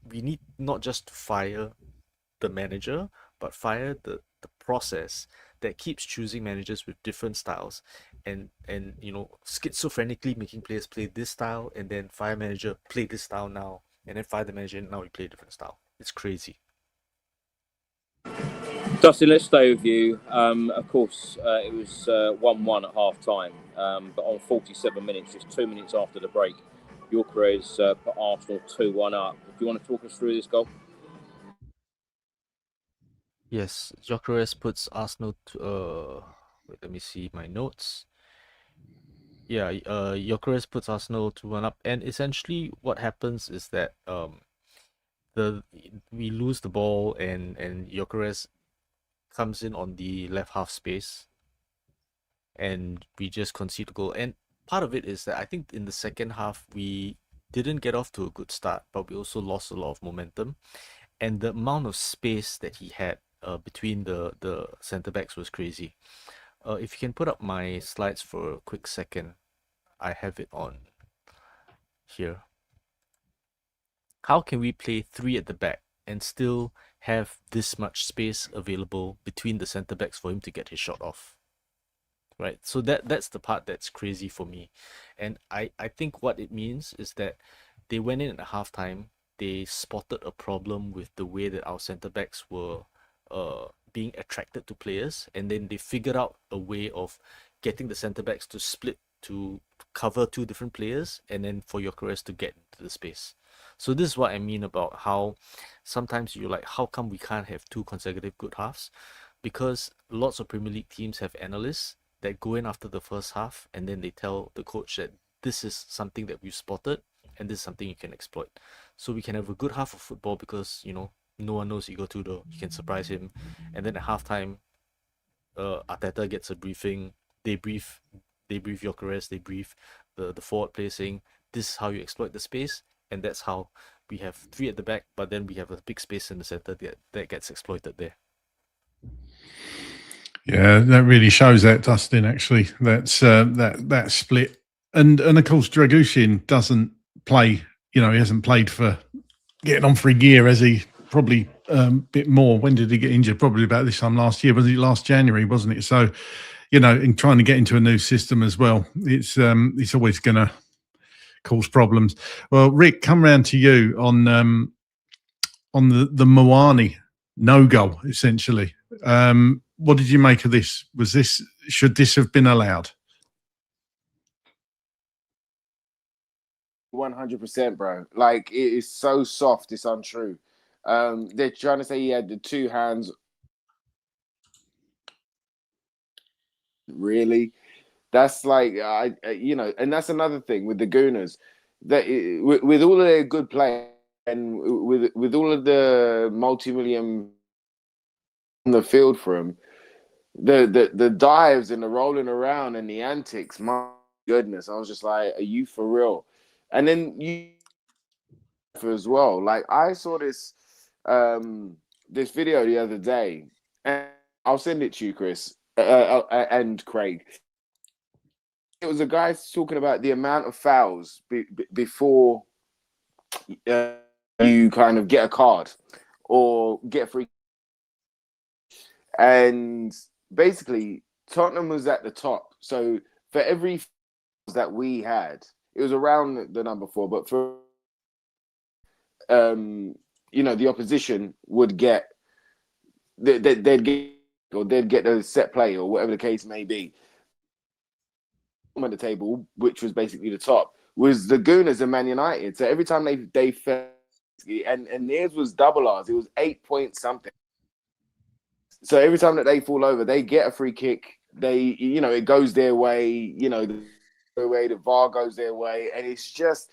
we need not just to fire the manager, but fire the process that keeps choosing managers with different styles and schizophrenically making players play this style and then fire manager, play this style now, and then fire the manager and now we play a different style. It's crazy. Dustin, let's stay with you. Of course, it was 1-1 at half time, but on 47 minutes, just 2 minutes after the break, Gyökeres put Arsenal 2-1 up. Do you want to talk us through this goal? Yes, Gyökeres puts Arsenal to wait, let me see my notes. Yeah, Gyökeres puts Arsenal 2-1 up, and essentially what happens is that we lose the ball and Gyökeres comes in on the left half space and we just concede a goal. And part of it is that I think in the second half we didn't get off to a good start, but we also lost a lot of momentum. And the amount of space that he had between the centre backs was crazy. If you can put up my slides for a quick second, I have it on here. How can we play 3 at the back and still have this much space available between the centre backs for him to get his shot off? Right, so that's the part that's crazy for me. And I think what it means is that they went in at halftime, they spotted a problem with the way that our centre backs were being attracted to players, and then they figured out a way of getting the centre backs to split to cover 2 different players, and then for Gyökeres to get into the space. So this is what I mean about how sometimes you're like, how come we can't have 2 consecutive good halves? Because lots of Premier League teams have analysts that go in after the first half and then they tell the coach that this is something that we've spotted and this is something you can exploit. So we can have a good half of football because, no one knows Igor Tudor. You can surprise him. And then at halftime, Arteta gets a briefing. They brief Gyökeres, they brief the forward player saying, this is how you exploit the space. And that's how we have 3 at the back, but then we have a big space in the center that gets exploited there. Yeah, that really shows that, Dustin. Actually, that's that split, and of course, Dragushin doesn't play. He hasn't played for getting on for a year, has he? Probably a bit more. When did he get injured? Probably about this time last year. Was it last January? Wasn't it? So, in trying to get into a new system as well, it's always going to cause problems. Well, Rick, come round to you on the Moani no goal, essentially. What did you make of this? Should this have been allowed? 100%, bro. Like, it is so soft, it's untrue. They're trying to say he had the 2 hands. Really? That's like, and that's another thing with the Gooners. That with all of their good play and with all of the multi-million on the field for them, the dives and the rolling around and the antics, my goodness, I was just like, are you for real? And then you as well. Like, I saw this video the other day, and I'll send it to you, Chris and Craig. It was a guy talking about the amount of fouls before you kind of get a card or get free. And basically, Tottenham was at the top. So for every that we had, it was around the number 4. But for the opposition would get they'd get the set play or whatever the case may be. at the table, which was basically the top, was the Gooners and Man United. So every time they fell, and theirs was double ours. It was 8 point something. So every time that they fall over, they get a free kick. It goes their way. The VAR goes their way, and it's just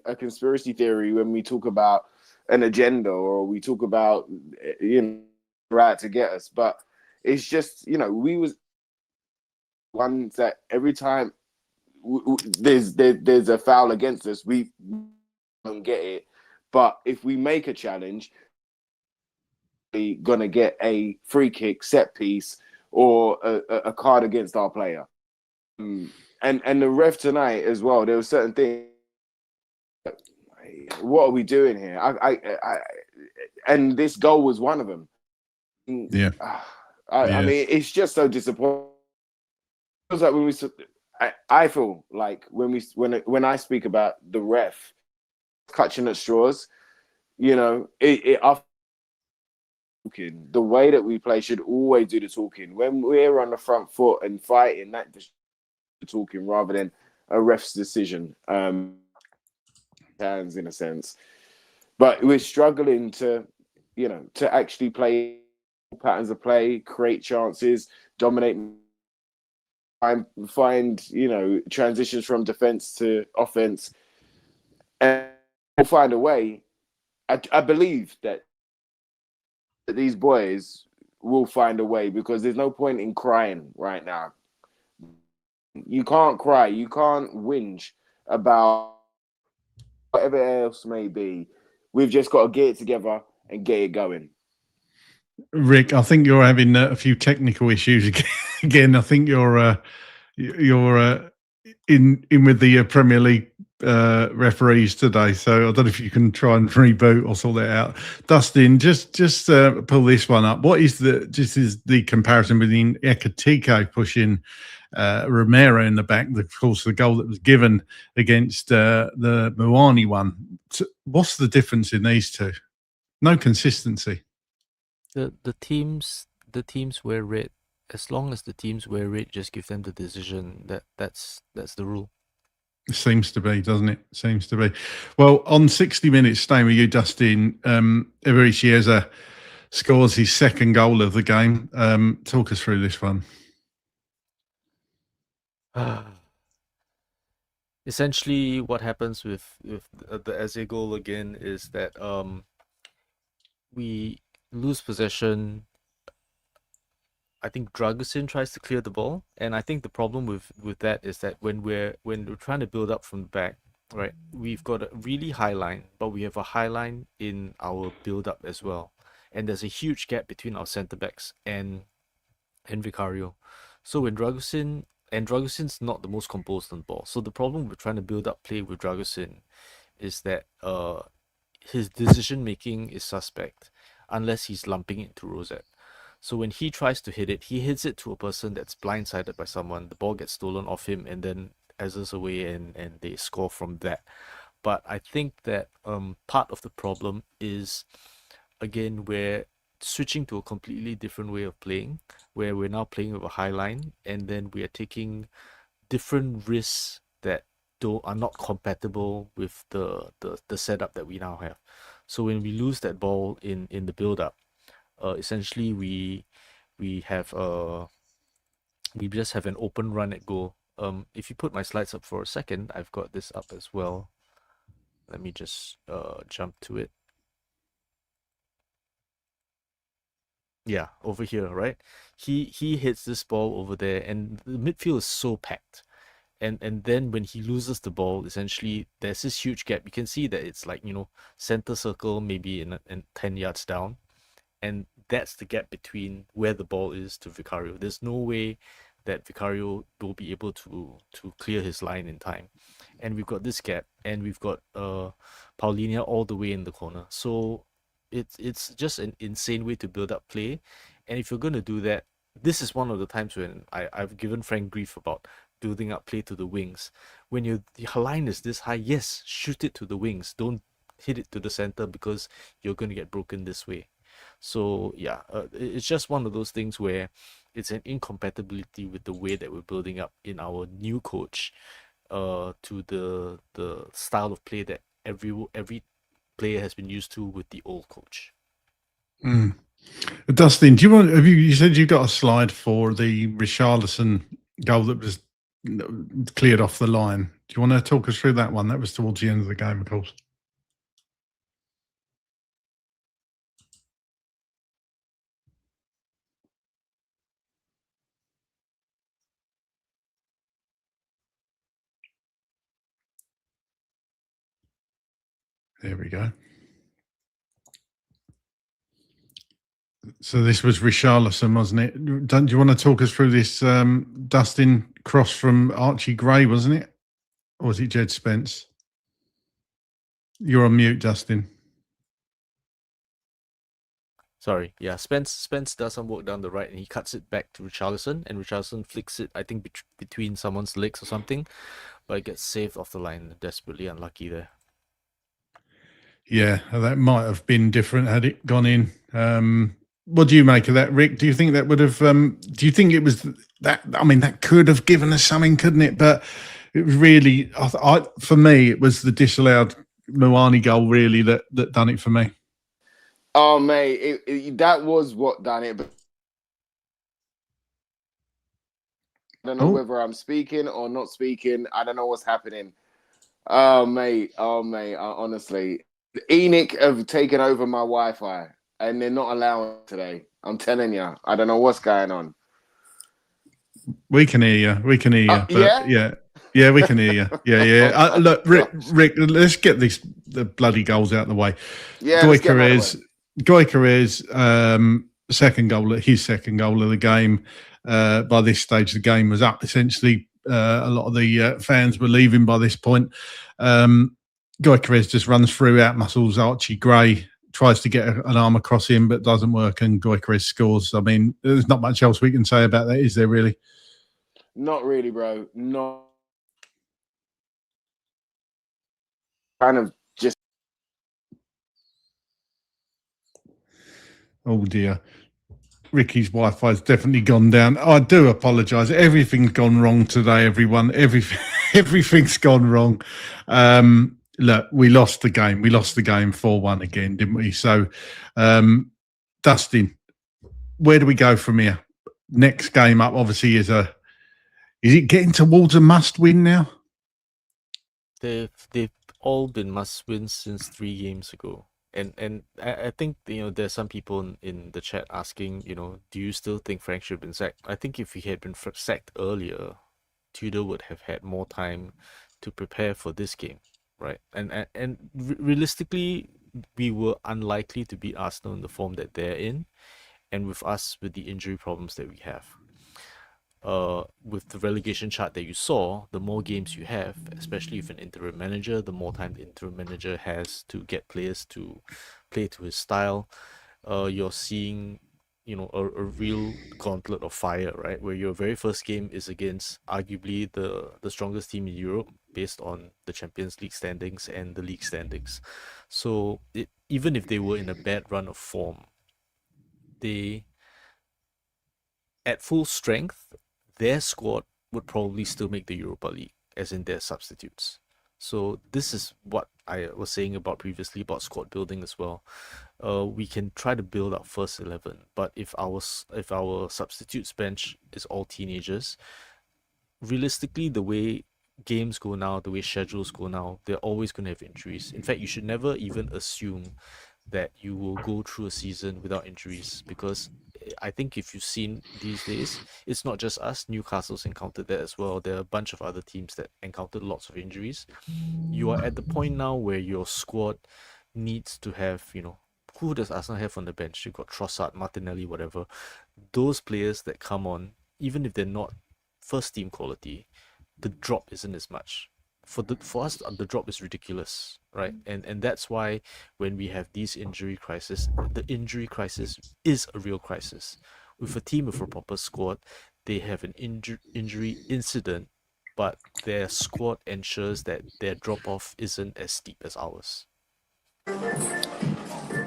a conspiracy theory when we talk about an agenda or we talk about right to get us. But it's just we was ones that every time there's a foul against us, we don't get it. But if we make a challenge, we're gonna get a free kick, set piece, or a card against our player. And the ref tonight as well, there were certain things. What are we doing here? And this goal was one of them. Yeah. I mean, it's just so disappointing. It feels like I feel like when I speak about the ref clutching at straws, the way that we play should always do the talking. When we're on the front foot and fighting, that the talking rather than a ref's decision. Hands in a sense, but we're struggling to actually play patterns of play, create chances, dominate, find transitions from defense to offense, and we'll find a way. I believe that these boys will find a way, because there's no point in crying right now. You can't cry, you can't whinge about whatever else may be. We've just got to get it together and get it going. Rick, I think you're having a few technical issues again. I think you're in with the Premier League referees today, so I don't know if you can try and reboot or sort that out. Dustin, just pull this one up. What is the comparison between Ekatike pushing Romero in the back? Of course, the goal that was given against the Muani one. What's the difference in these two? No consistency. The teams wear red. As long as the teams wear red, just give them the decision. That's the rule. It seems to be, doesn't it? Seems to be. Well, on 60 Minutes, staying with you, Dustin, Ebery Chiesa scores his second goal of the game. Talk us through this one. Essentially, what happens with the Eze goal again is that we lose possession. I think Dragusin tries to clear the ball, and I think the problem with that is that when we're trying to build up from the back, right, we've got a really high line, but we have a high line in our build up as well, and there's a huge gap between our centre backs and Vicario. So when Dragusin's not the most composed on the ball. So the problem with trying to build up play with Dragusin is that his decision making is suspect unless he's lumping it to Rosette. So when he tries to hit it, he hits it to a person that's blindsided by someone. The ball gets stolen off him and then Ezra's away and they score from that. But I think that part of the problem is, again, we're switching to a completely different way of playing, where we're now playing with a high line and then we are taking different risks that are not compatible with the setup that we now have. So when we lose that ball in the build-up, essentially we just have an open run at goal. If you put my slides up for a second, I've got this up as well. Let me just jump to it. Yeah, over here, right? He hits this ball over there, and the midfield is so packed. And then when he loses the ball, essentially there's this huge gap. You can see that it's like, center circle maybe in 10 yards down. And that's the gap between where the ball is to Vicario. There's no way that Vicario will be able to clear his line in time. And we've got this gap, and we've got Paulinho all the way in the corner. So it's just an insane way to build up play. And if you're going to do that, this is one of the times when I've given Frank grief about building up play to the wings. When your line is this high, yes, shoot it to the wings. Don't hit it to the center, because you're going to get broken this way. So yeah, it's just one of those things where it's an incompatibility with the way that we're building up in our new coach, to the style of play that every player has been used to with the old coach. Dustin, do you want? You said you got a slide for the Richarlison goal that was cleared off the line. Do you want to talk us through that one? That was towards the end of the game, of course. There we go. So this was Richarlison, wasn't it? Do you want to talk us through this Dustin cross from Archie Gray, wasn't it? Or was it Jed Spence? You're on mute, Dustin. Sorry, yeah. Spence does some work down the right, and he cuts it back to Richarlison, and Richarlison flicks it, I think, between someone's legs or something, but it gets saved off the line. Desperately unlucky there. Yeah, that might have been different had it gone in. What do you make of that, Rick? Do you think that would have? Do you think it was that? I mean, that could have given us something, couldn't it? But it was really, for me, it was the disallowed Muani goal really that done it for me. Oh, mate, that was what done it. But I don't know whether I'm speaking or not speaking. I don't know what's happening. Oh, mate. Honestly, Enoch have taken over my Wi-Fi, and they're not allowing it today. I'm telling you, I don't know what's going on. We can hear you. We can hear you. Yeah, we can hear you. Yeah. Look, Rick, let's get the bloody goals out of the way. Yeah, Goikarez, second goal, his second goal of the game. By this stage, the game was up. Essentially, a lot of the fans were leaving by this point. Goikarez just runs through, out muscles Archie Gray, tries to get an arm across him, but doesn't work, and Goikarez scores. I mean, there's not much else we can say about that, is there really? Not really, bro. Not kind of just. Oh dear. Ricky's Wi-Fi's definitely gone down. I do apologise. Everything's gone wrong today, everyone. Everything's gone wrong. Look, we lost the game. We lost the game 4-1 again, didn't we? So, Dustin, where do we go from here? Next game up, obviously, is it getting towards a must-win now? They've all been must-wins since 3 games ago. And I think, there's some people in the chat asking, do you still think Frank should have been sacked? I think if he had been sacked earlier, Tudor would have had more time to prepare for this game, right? And realistically, we were unlikely to beat Arsenal in the form that they're in, and with us with the injury problems that we have. With the relegation chart that you saw, the more games you have, especially with an interim manager, the more time the interim manager has to get players to play to his style. You're seeing, a real gauntlet of fire, right? Where your very first game is against arguably the strongest team in Europe based on the Champions League standings and the league standings. So even if they were in a bad run of form, at full strength, their squad would probably still make the Europa League, as in their substitutes. So this is what I was saying about previously about squad building as well. We can try to build our first 11, but if our substitutes bench is all teenagers, realistically, the way games go now, the way schedules go now, they're always going to have injuries. In fact, you should never even assume that you will go through a season without injuries, because I think if you've seen these days, it's not just us. Newcastle's encountered that as well. There are a bunch of other teams that encountered lots of injuries. You are at the point now where your squad needs to have, who does Arsenal have on the bench? You've got Trossard, Martinelli, whatever. Those players that come on, even if they're not first team quality, the drop isn't as much. For us, the drop is ridiculous, right? And that's why when we have these injury crises, the injury crisis is a real crisis. With a team with a proper squad, they have an injury incident, but their squad ensures that their drop-off isn't as steep as ours.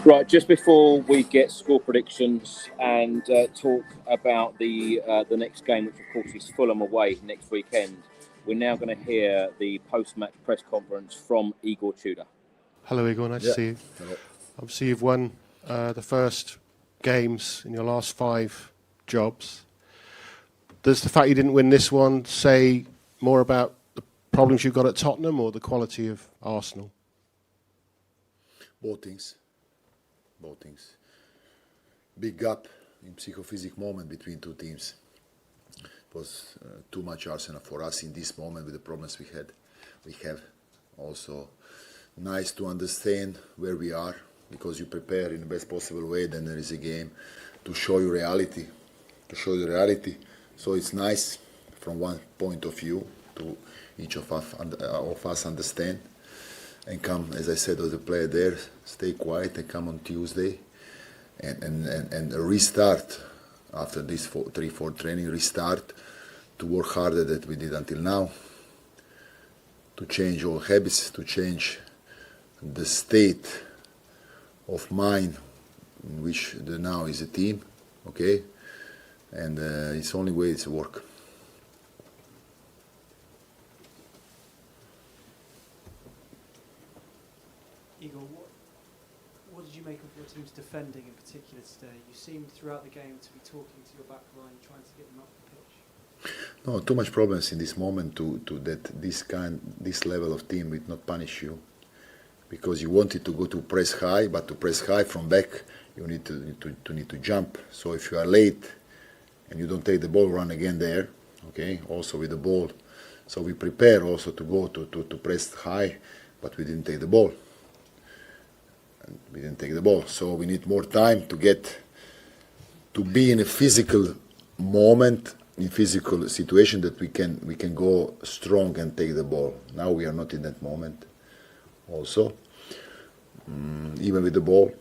Right, just before we get score predictions and talk about the next game, which of course is Fulham away next weekend, we're now going to hear the post-match press conference from Igor Tudor. Hello, Igor. Nice to see you. Hello. Obviously, you've won the first games in your last 5 jobs. Does the fact you didn't win this one say more about the problems you've got at Tottenham or the quality of Arsenal? Both things. Big gap in psychophysic moment between two teams. It was too much Arsenal for us in this moment with the problems we have. Also, nice to understand where we are, because you prepare in the best possible way. Then there is a game to show you reality. So it's nice from one point of view to each of us understand. And come, as I said, as a player there, stay quiet and come on Tuesday and restart after this 3-4 training, restart to work harder than we did until now, to change all habits, to change the state of mind in which the now is a team, okay? And it's the only way it's work. Igor, what did you make of your team's defending in particular today? You seemed throughout the game to be talking to your back line, trying to get them up the pitch. No, too much problems in this moment to that this level of team will not punish you, because you wanted to go to press high, but to press high from back you need to jump. So if you are late and you don't take the ball, run again there, okay? Also with the ball. So we prepare also to go to press high, but we didn't take the ball. So we need more time to be in a physical moment, in physical situation that we can go strong and take the ball. Now we are not in that moment. Also, even with the ball,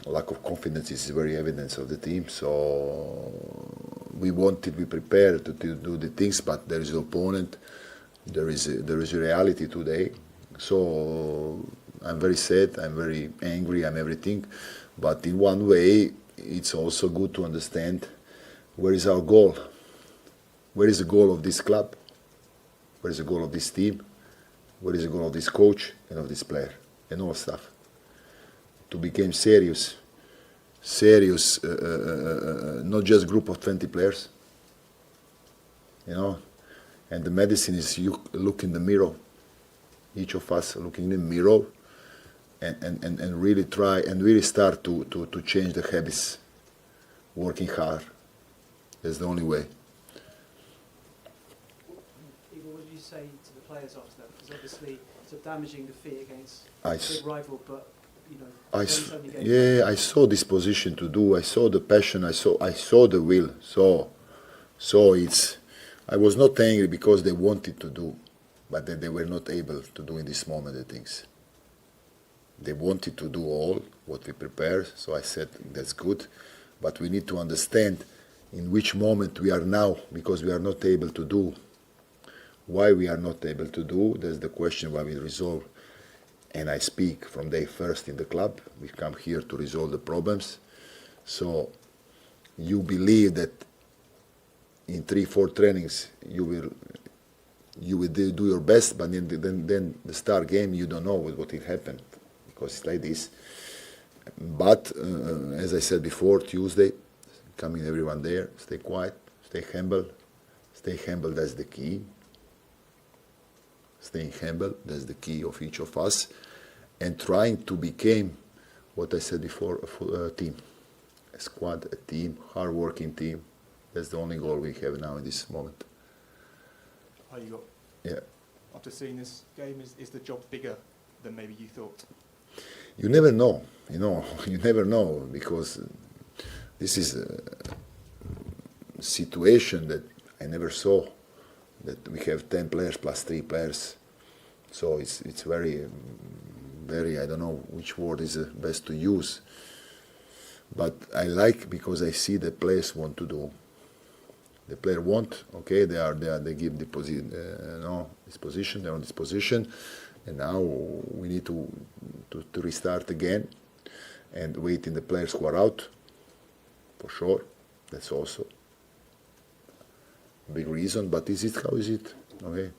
lack of confidence is very evident of the team. So we prepared to do the things, but there is an opponent. There is a reality today. So I'm very sad, I'm very angry, I'm everything. But in one way, it's also good to understand where is our goal. Where is the goal of this club? Where is the goal of this team? Where is the goal of this coach and of this player and all stuff? To become serious, not just group of 20 players, And the medicine is you look in the mirror, each of us looking in the mirror, and really try and really start to change the habits, working hard. That's the only way. Igor, what did you say to the players after that? Because obviously it's a damaging defeat against I a big rival, but I saw this position to do. I saw the passion. I saw the will. So it's. I was not angry because they wanted to do, but that they were not able to do in this moment the things. They wanted to do all what we prepared. So I said that's good, but we need to understand in which moment we are now, because we are not able to do. Why we are not able to do? That's the question why we resolve. And I speak from day first in the club. We come here to resolve the problems. So you believe that in 3-4 trainings you will do your best, but then the start game you don't know what will happen, because it's like this. But as I said before, Tuesday, coming everyone there, stay quiet, stay humble. Stay humble, that's the key. Staying humble, that's the key of each of us, and trying to become what I said before, a team, a squad, a team, hard-working team. That's the only goal we have now in this moment. Oh, you got. Yeah. After seeing this game, is the job bigger than maybe you thought? You never know, you never know, because this is a situation that I never saw, that we have 10 players plus 3 players. So it's very, very, I don't know which word is the best to use. But I like, because I see the players want to do. The player want, okay, they give the position, this position, they're on this position, and now we need to restart again and waiting the players who are out, for sure. That's also a big reason, but how is it? Okay.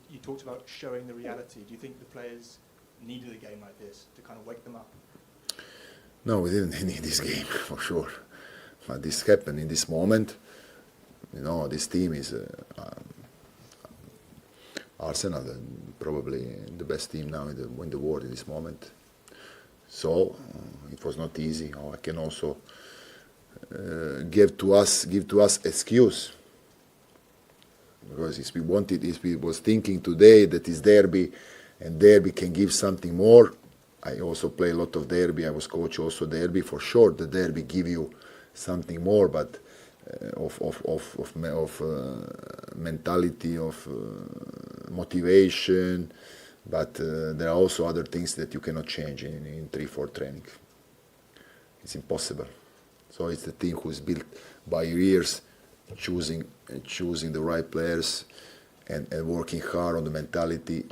You talked about showing the reality. Do you think the players needed a game like this to kind of wake them up? No, we didn't need this game, for sure. But this happened in this moment. This team is Arsenal, probably the best team now in the world in this moment. So it was not easy. I can also give to us excuse, because if we was thinking today that is derby, and derby can give something more. I also play a lot of derby. I was coach also derby. For sure, the derby give you something more, but of mentality, of motivation. But there are also other things that you cannot change in 3-4 training. It's impossible. So it's the team who's built by years, choosing the right players, and working hard on the mentality,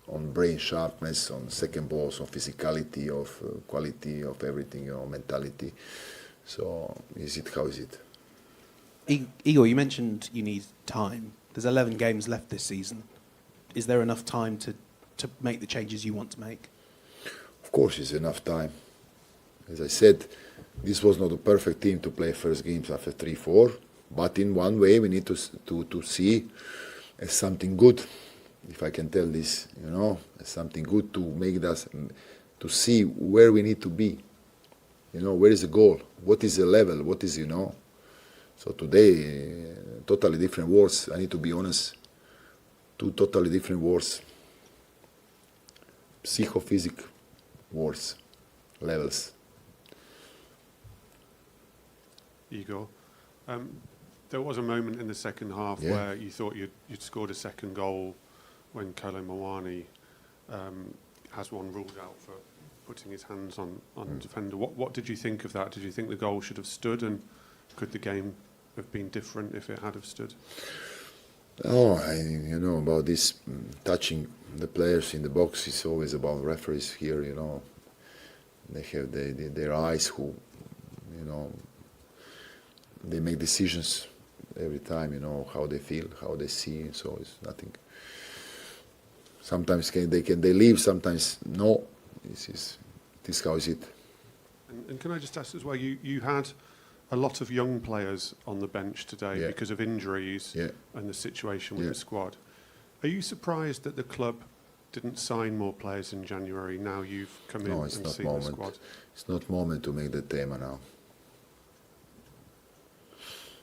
on brain sharpness, on second balls, on physicality, of quality, of everything, mentality. So how is it? Igor, you mentioned you need time. There's 11 games left this season. Is there enough time to make the changes you want to make? Of course, it's enough time. As I said, this was not a perfect team to play first games after 3-4, but in one way we need to see as something good. If I can tell this, as something good to make us to see where we need to be. Where is the goal? What is the level? What is So today, totally different words. I need to be honest. 2 totally different words. Psychophysic words, levels. Igor, there was a moment in the second half where you thought you'd scored a second goal when Cowlin has one ruled out for putting his hands on the defender. What did you think of that? Did you think the goal should have stood, and could the game have been different if it had have stood? Oh, about this touching the players in the box, it's always about referees here, They have their eyes who, they make decisions every time, how they feel, how they see, so it's nothing. Sometimes they leave, sometimes no. This is how is it. And can I just ask as well, you had a lot of young players on the bench today because of injuries and the situation with the squad. Are you surprised that the club didn't sign more players in January? Now you've come in and seen the squad. It's not moment to make the tema now.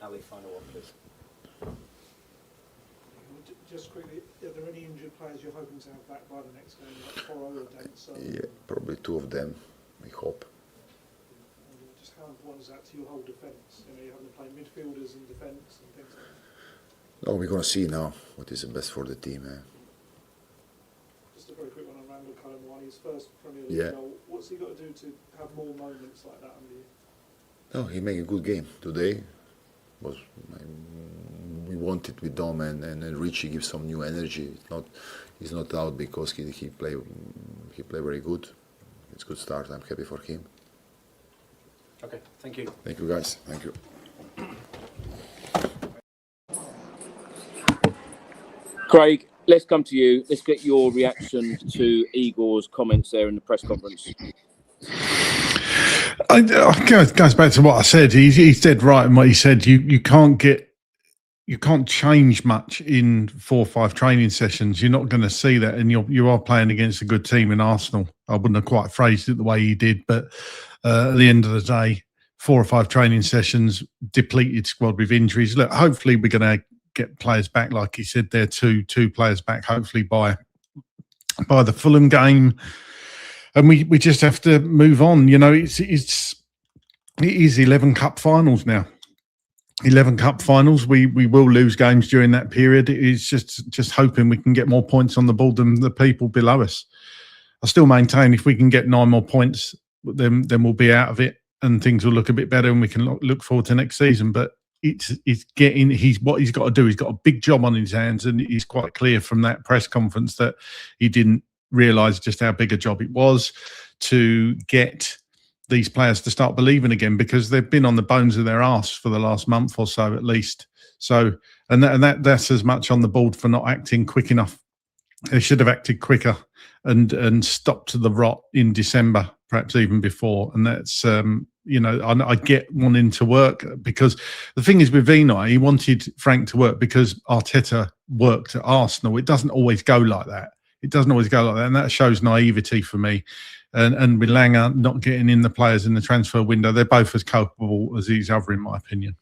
Ali, final one, please. Just quickly, are there any injured players you're hoping to have back by the next game, like Toro or Dent? Yeah, probably 2 of them, we hope. Just how important is that to your whole defence? You're having to play midfielders and defence and things like that. No, we're going to see now what is the best for the team. Just a very quick one on Randall Cowlin, his first Premier League goal. What's he got to do to have more moments like that under you? No, he made a good game today. We wanted with Dom and Richie give some new energy. He's not out because he play very good. It's a good start. I'm happy for him. Okay, thank you. Thank you, guys. Thank you. Craig, let's come to you. Let's get your reaction to Igor's comments there in the press conference. It goes back to what I said. He's dead right in what he said. You can't change much in 4 or 5 training sessions. You're not going to see that, and you are playing against a good team in Arsenal. I wouldn't have quite phrased it the way he did, but at the end of the day, 4 or 5 training sessions, depleted squad with injuries. Look, hopefully we're going to get players back, like he said there, two players back, hopefully by the Fulham game. And we just have to move on. It is 11 cup finals now. 11 cup finals. We will lose games during that period. It's just hoping we can get more points on the board than the people below us. I still maintain if we can get 9 more points, then we'll be out of it and things will look a bit better and we can look forward to next season. But what he's got to do. He's got a big job on his hands, and it's quite clear from that press conference that he didn't realise just how big a job it was to get these players to start believing again, because they've been on the bones of their arse for the last month or so at least. So, that's as much on the board for not acting quick enough. They should have acted quicker and stopped the rot in December, perhaps even before. And that's, I get wanting to work, because the thing is with Vinay, he wanted Frank to work because Arteta worked at Arsenal. It doesn't always go like that. And that shows naivety for me. And with Langer not getting in the players in the transfer window, they're both as culpable as each other, in my opinion.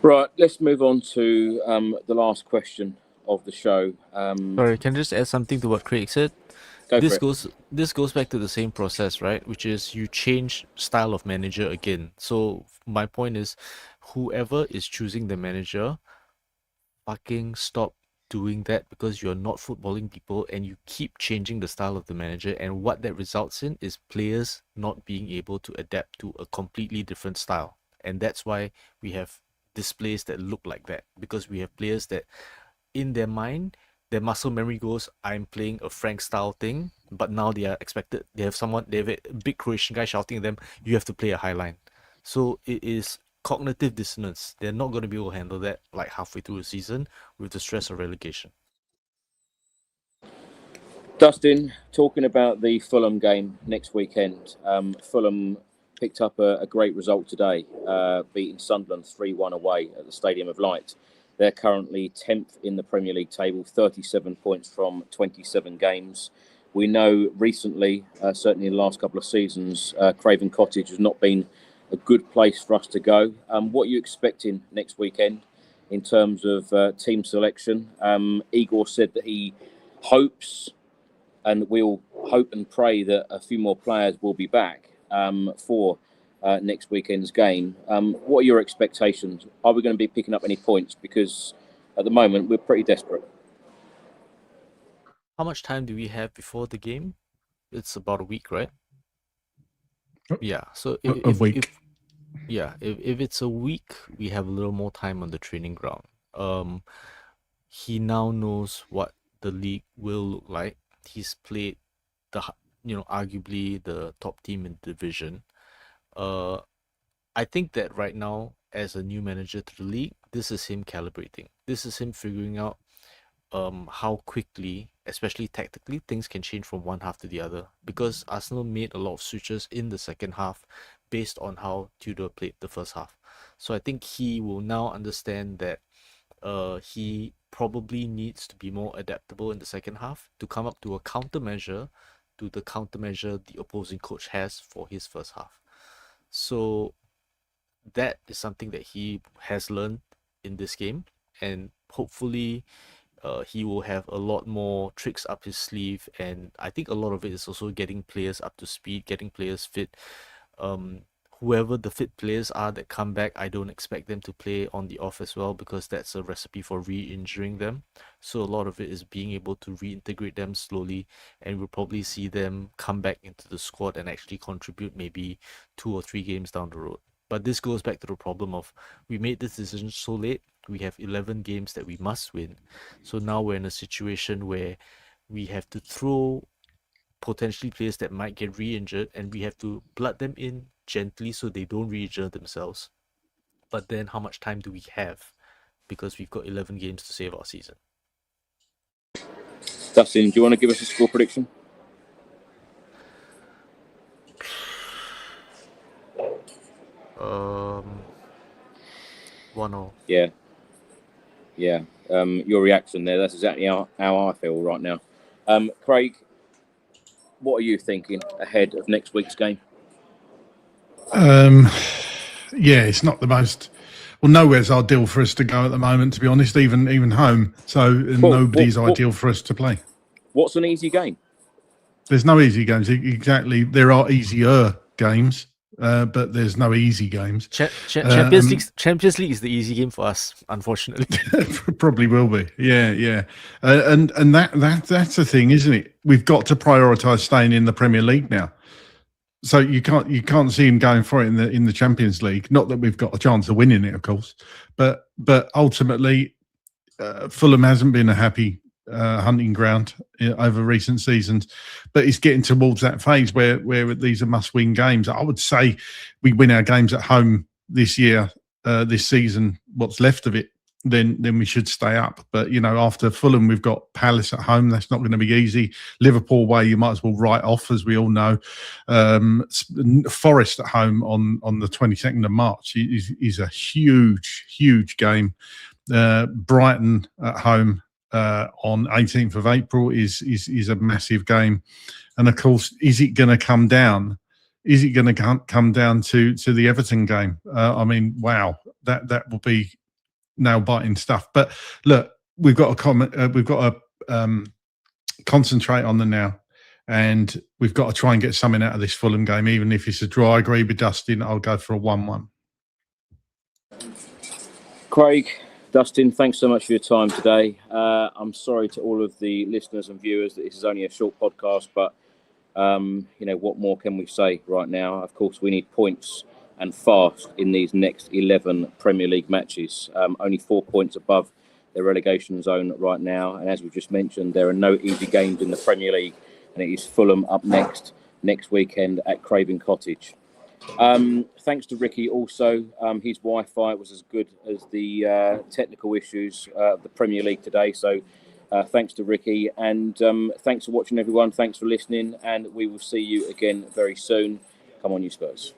Right, let's move on to the last question of the show. Sorry, can I just add something to what Craig said? This goes back to the same process, right? Which is you change style of manager again. So my point is, whoever is choosing the manager, fucking stop doing that, because you're not footballing people and you keep changing the style of the manager, and what that results in is players not being able to adapt to a completely different style. And that's why we have displays that look like that, because we have players that in their mind, their muscle memory goes, I'm playing a Frank style thing, but now they are expected, they have a big Croatian guy shouting at them, you have to play a high line. So it is cognitive dissonance. They're not going to be able to handle that like halfway through the season with the stress of relegation. Dustin, talking about the Fulham game next weekend. Fulham picked up a great result today, beating Sunderland 3-1 away at the Stadium of Light. They're currently 10th in the Premier League table, 37 points from 27 games. We know recently, certainly in the last couple of seasons, Craven Cottage has not been a good place for us to go. What are you expecting next weekend in terms of team selection? Igor said that he hopes, and we'll hope and pray that a few more players will be back for next weekend's game. What are your expectations? Are we going to be picking up any points? Because at the moment, we're pretty desperate. How much time do we have before the game? It's about a week, right? Yeah. So a week. If it's a week, we have a little more time on the training ground. He now knows what the league will look like. He's played arguably the top team in the division. I think that right now, as a new manager to the league, this is him calibrating. This is him figuring out how quickly, especially tactically, things can change from one half to the other. Because Arsenal made a lot of switches in the second half based on how Tudor played the first half. So I think he will now understand that he probably needs to be more adaptable in the second half to come up to a countermeasure to the countermeasure the opposing coach has for his first half. So that is something that he has learned in this game, and hopefully he will have a lot more tricks up his sleeve. And I think a lot of it is also getting players up to speed, getting players fit. Whoever the fit players are that come back, I don't expect them to play on the off as well, because that's a recipe for re-injuring them. So a lot of it is being able to reintegrate them slowly, and we'll probably see them come back into the squad and actually contribute maybe 2 or 3 games down the road. But this goes back to the problem of, we made this decision so late. We have 11 games that we must win. So now we're in a situation where we have to throw potentially players that might get re-injured, and we have to blood them in gently so they don't re-injure themselves. But then how much time do we have? Because we've got 11 games to save our season. Dustin, do you want to give us a score prediction? Um, 1-0. Yeah. Your reaction there, that's exactly how I feel right now. Craig, what are you thinking ahead of next week's game? It's not the most. Well, nowhere's ideal for us to go at the moment, to be honest. Even home, so nobody's ideal for us to play. What's an easy game? There's no easy games. Exactly, there are easier games, but there's no easy games. Champions League is the easy game for us, unfortunately. Probably will be. Yeah. And that's the thing, isn't it? We've got to prioritise staying in the Premier League now. So you can't see him going for it in the Champions League. Not that we've got a chance of winning it, of course, but ultimately, Fulham hasn't been a happy hunting ground over recent seasons, but it's getting towards that phase where these are must-win games. I would say we win our games at home this year, this season, what's left of it, then we should stay up. But after Fulham, we've got Palace at home. That's not going to be easy. Liverpool away, you might as well write off, as we all know. Forest at home on the 22nd of March is a huge game. Brighton at home on 18th of April is a massive game. And of course, is it going to come down? Is it going to come down to the Everton game? Wow, that will be nail-biting stuff. But look, we've got to concentrate on the now, and we've got to try and get something out of this Fulham game, even if it's a draw. I agree with Dustin. I'll go for a 1-1. Craig, Dustin, thanks so much for your time today. I'm sorry to all of the listeners and viewers that this is only a short podcast, but what more can we say right now? Of course, we need points and fast in these next 11 Premier League matches. Only 4 points above the relegation zone right now. And as we've just mentioned, there are no easy games in the Premier League. And it is Fulham up next weekend at Craven Cottage. Thanks to Ricky also. His Wi-Fi was as good as the technical issues of the Premier League today. So thanks to Ricky. And thanks for watching, everyone. Thanks for listening. And we will see you again very soon. Come on, you Spurs.